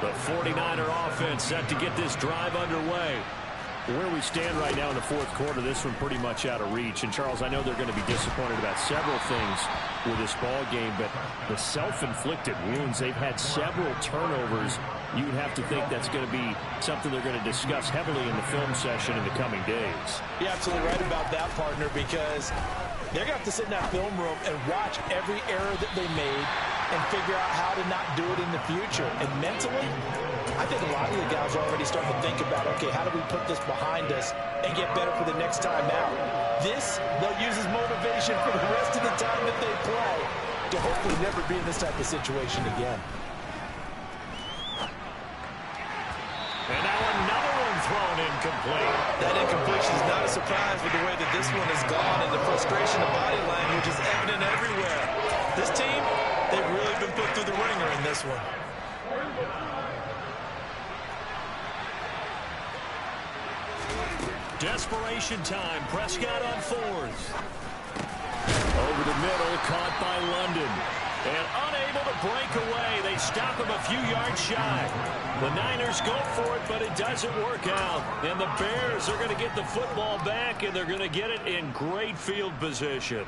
The 49er offense set to get this drive underway. Where we stand right now in the 4th quarter, this one pretty much out of reach. And, Charles, I know they're going to be disappointed about several things with this ball game, but the self-inflicted wounds, they've had several turnovers. You would have to think that's going to be something they're going to discuss heavily in the film session in the coming days. You're absolutely right about that, partner, because they're going to have to sit in that film room and watch every error that they made and figure out how to not do it in the future. And mentally, I think a lot of the guys are already starting to think about, okay, how do we put this behind us and get better for the next time out? This, they'll use as motivation for the rest of the time that they play to hopefully never be in this type of situation again. And now another one thrown incomplete. That incompletion is not a surprise with the way that this one has gone, and the frustration of body language is evident everywhere. This team, they've really been put through the ringer in this one. Desperation time. Prescott on 4th. Over the middle, caught by London. And unable to break away. They stop him a few yards shy. The Niners go for it, but it doesn't work out. And the Bears are going to get the football back, and they're going to get it in great field position.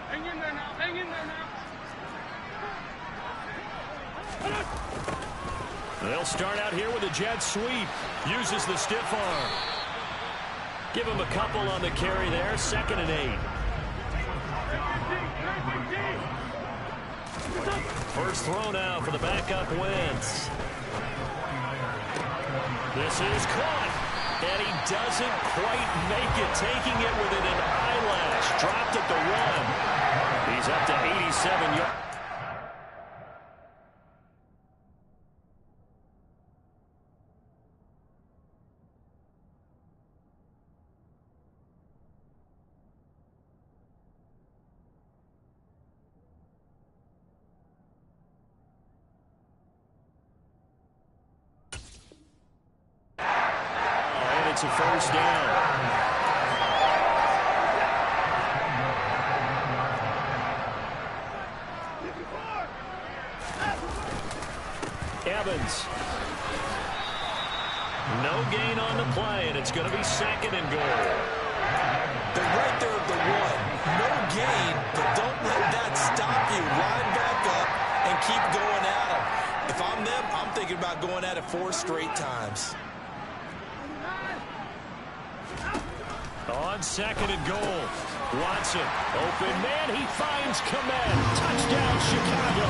Hang in there now. Hang in there now. They'll start out here with a jet sweep. Uses the stiff arm. Give him a couple on the carry there. 2nd and 8. First throw now for the backup Wentz. This is caught. And he doesn't quite make it. Taking it within an eyelash. Dropped at the 1. He's up to 87 yards. It's a first down. Evans. No gain on the play, and it's going to be 2nd and goal. They're right there at the 1. No gain, but don't let that stop you. Line back up and keep going at them. If I'm them, I'm thinking about going at it 4 straight times. On 2nd and goal. Watson, open man, he finds Kmet. Touchdown, Chicago.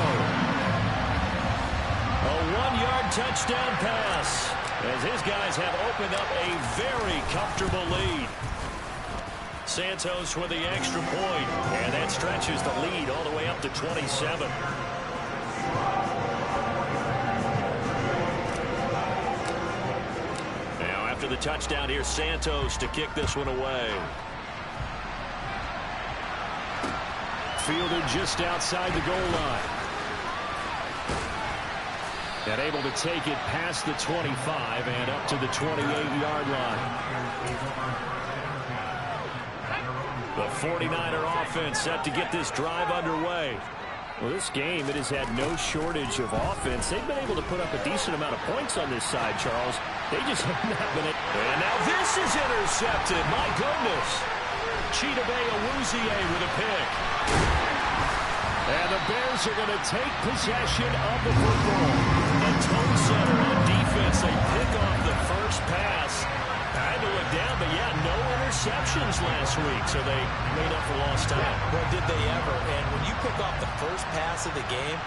A 1-yard touchdown pass, as his guys have opened up a very comfortable lead. Santos with the extra point, and that stretches the lead all the way up to 27. After the touchdown here, Santos to kick this one away. Fielded just outside the goal line. And able to take it past the 25 and up to the 28-yard line. The 49er offense set to get this drive underway. Well, this game, it has had no shortage of offense. They've been able to put up a decent amount of points on this side, Charles. They just have not been able. And now this is intercepted. My goodness. Chidobe Awuzie with a pick. And the Bears are going to take possession of the football. The Tone Center on defense, they pick off the first pass. I had to look down, but yeah, no interceptions last week, so they made up for lost time. Well, did they ever? And when you pick off the first pass of the game,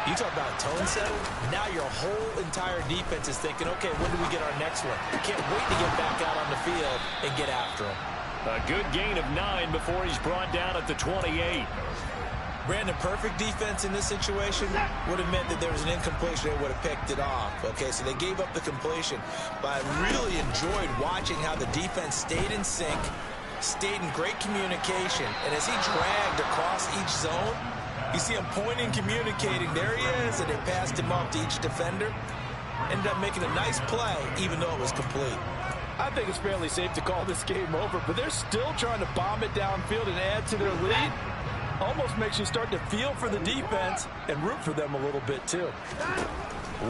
you talk about tone settle. Now your whole entire defense is thinking, okay, when do we get our next one? We can't wait to get back out on the field and get after him. A good gain of 9 before he's brought down at the 28. Brandon, perfect defense in this situation would have meant that there was an incompletion. They would have picked it off. Okay, so they gave up the completion. But I really enjoyed watching how the defense stayed in sync, stayed in great communication. And as he dragged across each zone, you see him pointing, communicating. There he is, and they passed him off to each defender. Ended up making a nice play, even though it was complete. I think it's fairly safe to call this game over, but they're still trying to bomb it downfield and add to their lead. Almost makes you start to feel for the defense and root for them a little bit, too.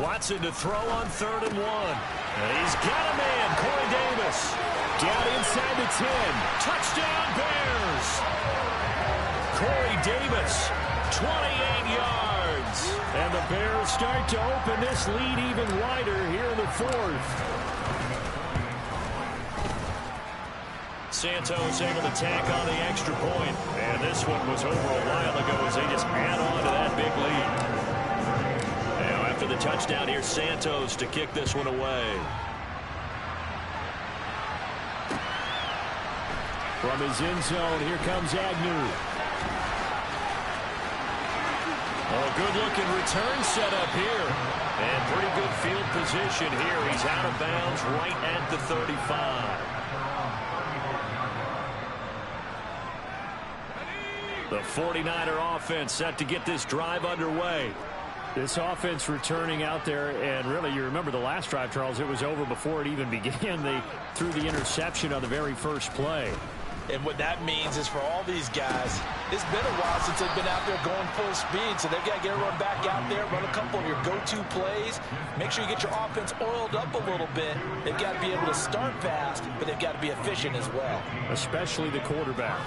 Watson to throw on 3rd and 1. And he's got a man, Corey Davis. Down inside the 10. Touchdown, Bears. Corey Davis, 28 yards. And the Bears start to open this lead even wider here in the 4th. Santos able to tack on the extra point. And this one was over a while ago as they just add on to that big lead. Now after the touchdown, here's Santos to kick this one away. From his end zone, here comes Agnew. Oh, good-looking return set up here. And pretty good field position here. He's out of bounds right at the 35. The 49er offense set to get this drive underway. This offense returning out there, and really, you remember the last drive, Charles, it was over before it even began. They threw the interception on the very first play. And what that means is for all these guys, it's been a while since they've been out there going full speed, so they've got to get everyone back out there, run a couple of your go-to plays, make sure you get your offense oiled up a little bit. They've got to be able to start fast, but they've got to be efficient as well. Especially the quarterback.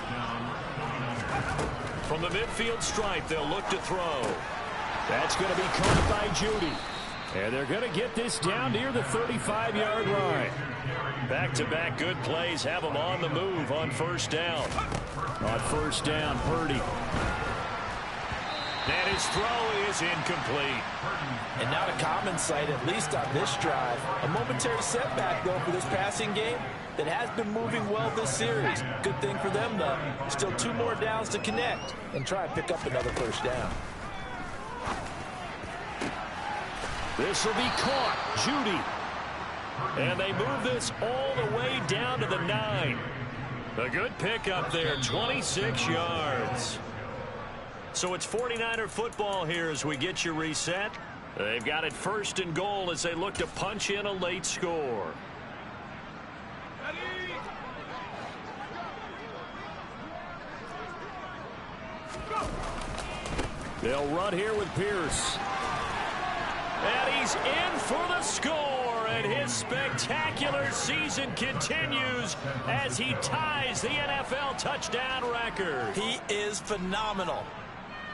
From the midfield stripe, they'll look to throw. That's going to be caught by Judy. And they're going to get this down near the 35-yard line. Back-to-back good plays have them on the move on 1st down. On 1st down, Purdy. And his throw is incomplete. And not a common sight, at least on this drive. A momentary setback, though, for this passing game that has been moving well this series. Good thing for them, though. Still 2 more downs to connect and try and pick up another 1st down. This will be caught. Judy. And they move this all the way down to the 9. A good pickup there, 26 yards. So it's 49er football here as we get you reset. They've got it 1st and goal as they look to punch in a late score. They'll run here with Pierce. And he's in for the score, and his spectacular season continues as he ties the NFL touchdown record. He is phenomenal.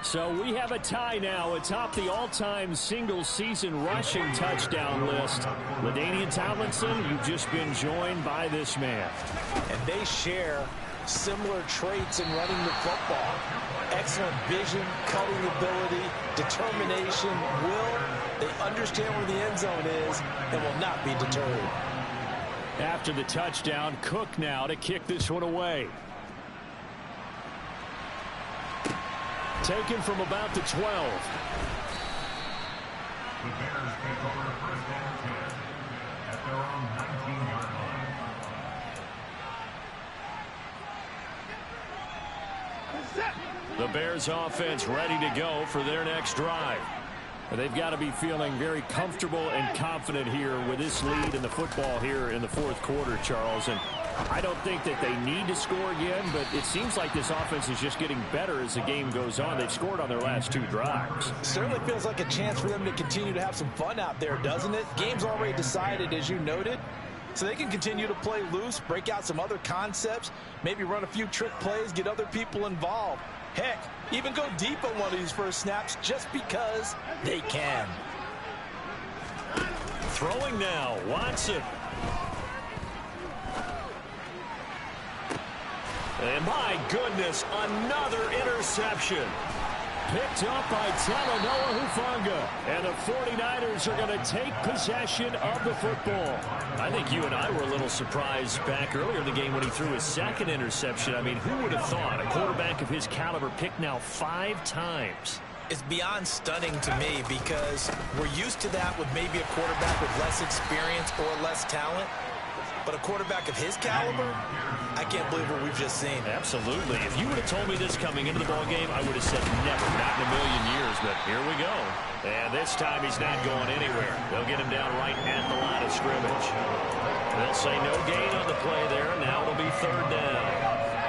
So we have a tie now atop the all-time single-season rushing touchdown list. LaDainian Tomlinson, you've just been joined by this man. And they share similar traits in running the football. Excellent vision, cutting ability, determination, will. They understand where the end zone is and will not be deterred. After the touchdown, Cook now to kick this one away. Taken from about the 12. The Bears take over 1st and 10 at their own 19-yard line. The Bears offense ready to go for their next drive. They've got to be feeling very comfortable and confident here with this lead in the football here in the 4th quarter, Charles. And I don't think that they need to score again, but it seems like this offense is just getting better as the game goes on. They've scored on their last 2 drives. Certainly feels like a chance for them to continue to have some fun out there, doesn't it? Game's already decided, as you noted. So they can continue to play loose, break out some other concepts, maybe run a few trick plays, get other people involved. Heck, even go deep on one of these first snaps just because they can. Throwing now, Watson. And my goodness, another interception. picked up by Talanoa Hufanga. And the 49ers are going to take possession of the football. I think you and I were a little surprised back earlier in the game when he threw his second interception. I mean, who would have thought a quarterback of his caliber picked now 5 times? It's beyond stunning to me because we're used to that with maybe a quarterback with less experience or less talent. But a quarterback of his caliber, I can't believe what we've just seen. Absolutely. If you would have told me this coming into the ballgame, I would have said never, not in a million years. But here we go. And this time he's not going anywhere. They'll get him down right at the line of scrimmage. They'll say no gain on the play there. Now it'll be 3rd down.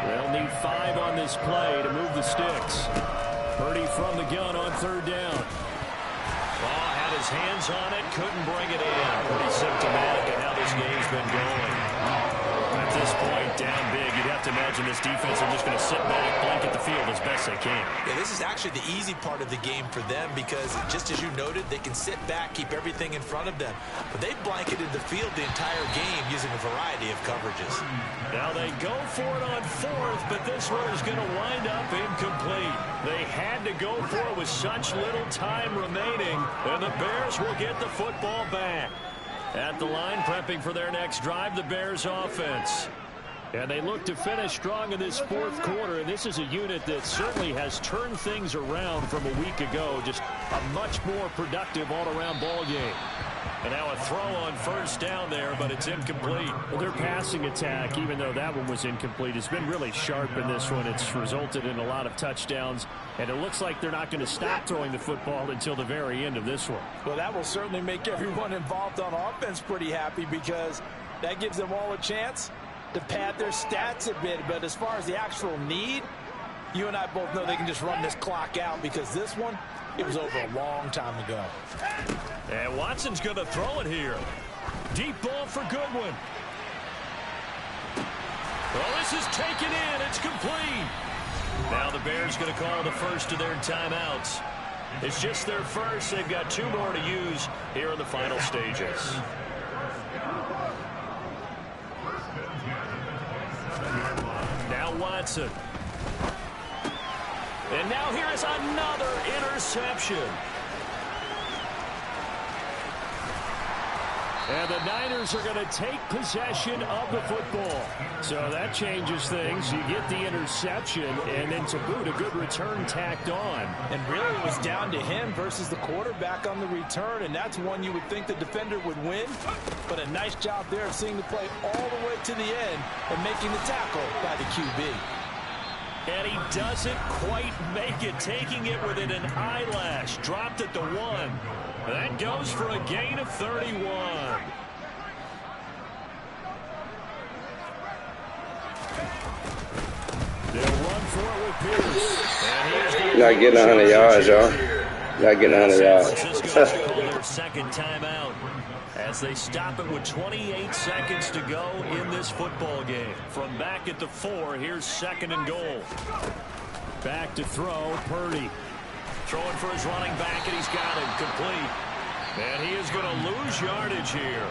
They'll need 5 on this play to move the sticks. Purdy from the gun on 3rd down. Had his hands on it, couldn't bring it in. Pretty symptomatic of how this game's been going. At this point, down big, you'd have to imagine this defense are just going to sit back, blanket the field as best they can. Yeah, this is actually the easy part of the game for them because, just as you noted, they can sit back, keep everything in front of them. But they've blanketed the field the entire game using a variety of coverages. Now they go for it on 4th, but this one is going to wind up incomplete. They had to go for it with such little time remaining, and the Bears will get the football back. At the line, prepping for their next drive, the Bears offense. And they look to finish strong in this 4th quarter, and this is a unit that certainly has turned things around from a week ago. Just a much more productive all-around ball game. And now a throw on 1st down there, but it's incomplete. Well, their passing attack, even though that one was incomplete, has been really sharp in this one. It's resulted in a lot of touchdowns, and it looks like they're not going to stop throwing the football until the very end of this one. Well, that will certainly make everyone involved on offense pretty happy because that gives them all a chance to pad their stats a bit. But as far as the actual need, you and I both know they can just run this clock out because this one, it was over a long time ago. And Watson's going to throw it here. Deep ball for Goodwin. Well, this is taken in. It's complete. Now the Bears going to call the first of their timeouts. It's just their first. They've got 2 more to use here in the final stages. Now Watson. And now here is another interception. And the Niners are going to take possession of the football. So that changes things. You get the interception, and then to boot, a good return tacked on. And really it was down to him versus the quarterback on the return, and that's one you would think the defender would win. But a nice job there of seeing the play all the way to the end and making the tackle by the QB. And he doesn't quite make it, taking it within an eyelash. Dropped at the 1. That goes for a gain of 31. They'll run for it with Pierce. Not getting 100 yards, y'all. Not getting 100 yards. Their second timeout as they stop it with 28 seconds to go in this football game. From back at the 4, here's 2nd and goal. Back to throw, Purdy. Throwing for his running back, and he's got it complete. And he is going to lose yardage here.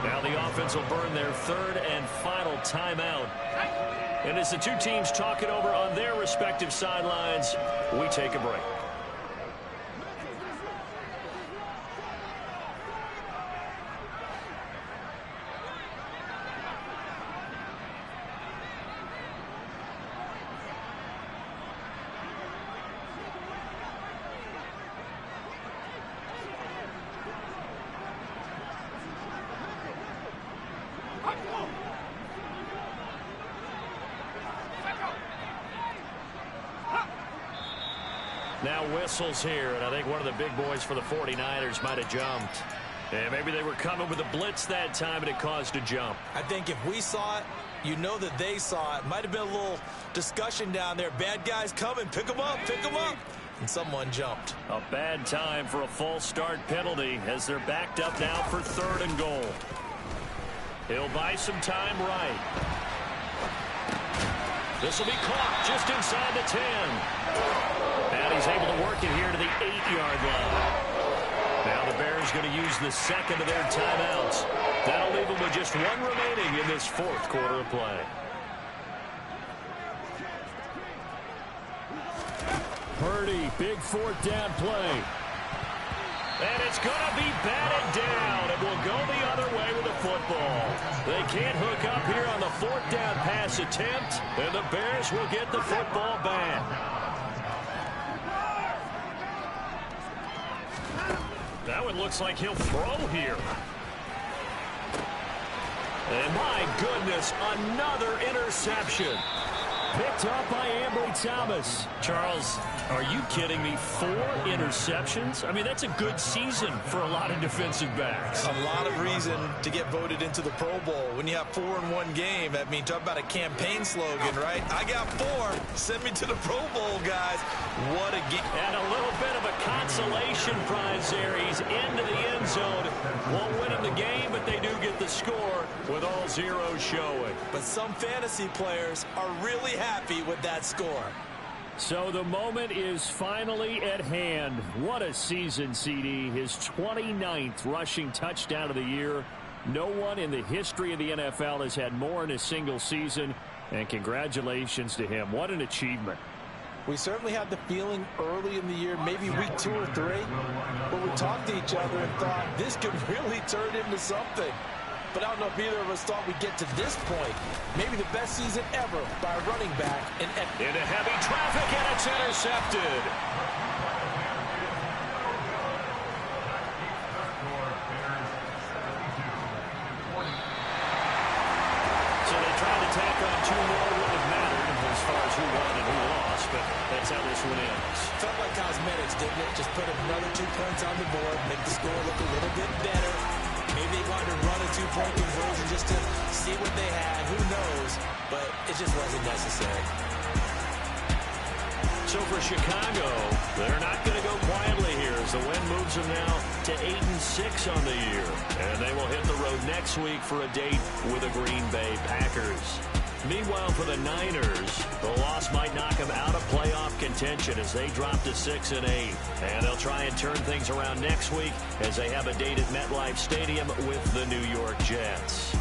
Now the offense will burn their 3rd and final timeout. And as the 2 teams talk it over on their respective sidelines, we take a break. Now whistles here, and I think one of the big boys for the 49ers might have jumped. And maybe they were coming with a blitz that time, and it caused a jump. I think if we saw it, you know that they saw it. Might have been a little discussion down there. Bad guys coming. Pick them up. Pick them up. And someone jumped. A bad time for a false start penalty as they're backed up now for 3rd and goal. He'll buy some time right. This will be caught just inside the 10. And he's able to work it here to the 8-yard line. Now the Bears going to use the 2nd of their timeouts. That'll leave them with just 1 remaining in this 4th quarter of play. Purdy, big fourth down play. And it's going to be batted down. It will go the other way with the football. They can't hook up here on the fourth down pass attempt, and the Bears will get the football back. That one looks like he'll throw here. And my goodness, another interception. Picked up by Ambry Thomas. Charles, are you kidding me? 4 interceptions? I mean, that's a good season for a lot of defensive backs. A lot of reason to get voted into the Pro Bowl. When you have 4 in one game, I mean, talk about a campaign slogan, right? I got 4. Send me to the Pro Bowl, guys. What a game. And a little bit of a consolation prize there. He's into the end zone. Won't win him the game, but they do get the score with all zeros showing. But some fantasy players are really happy with that score. So the moment is finally at hand. What a season, CD. His 29th rushing touchdown of the year. No one in the history of the NFL has had more in a single season. And congratulations to him. What an achievement. We certainly had the feeling early in the year, maybe week 2 or 3, where we talked to each other and thought this could really turn into something. But I don't know if either of us thought we'd get to this point. Maybe the best season ever by a running back. Into heavy traffic, and it's intercepted. So they tried to tack on 2 more. Wouldn't have mattered as far as who won and who lost, but that's how this one ends. Felt like cosmetics, didn't it? Just put another 2 points on the board, make the score look a little bit better. Maybe they wanted to run a 2-point conversion just to see what they had. Who knows? But it just wasn't necessary. So for Chicago, they're not going to go quietly here as the win moves them now to 8-6 on the year. And they will hit the road next week for a date with the Green Bay Packers. Meanwhile, for the Niners, the loss might knock them out of playoff contention as they drop to 6-8. And they'll try and turn things around next week as they have a date at MetLife Stadium with the New York Jets.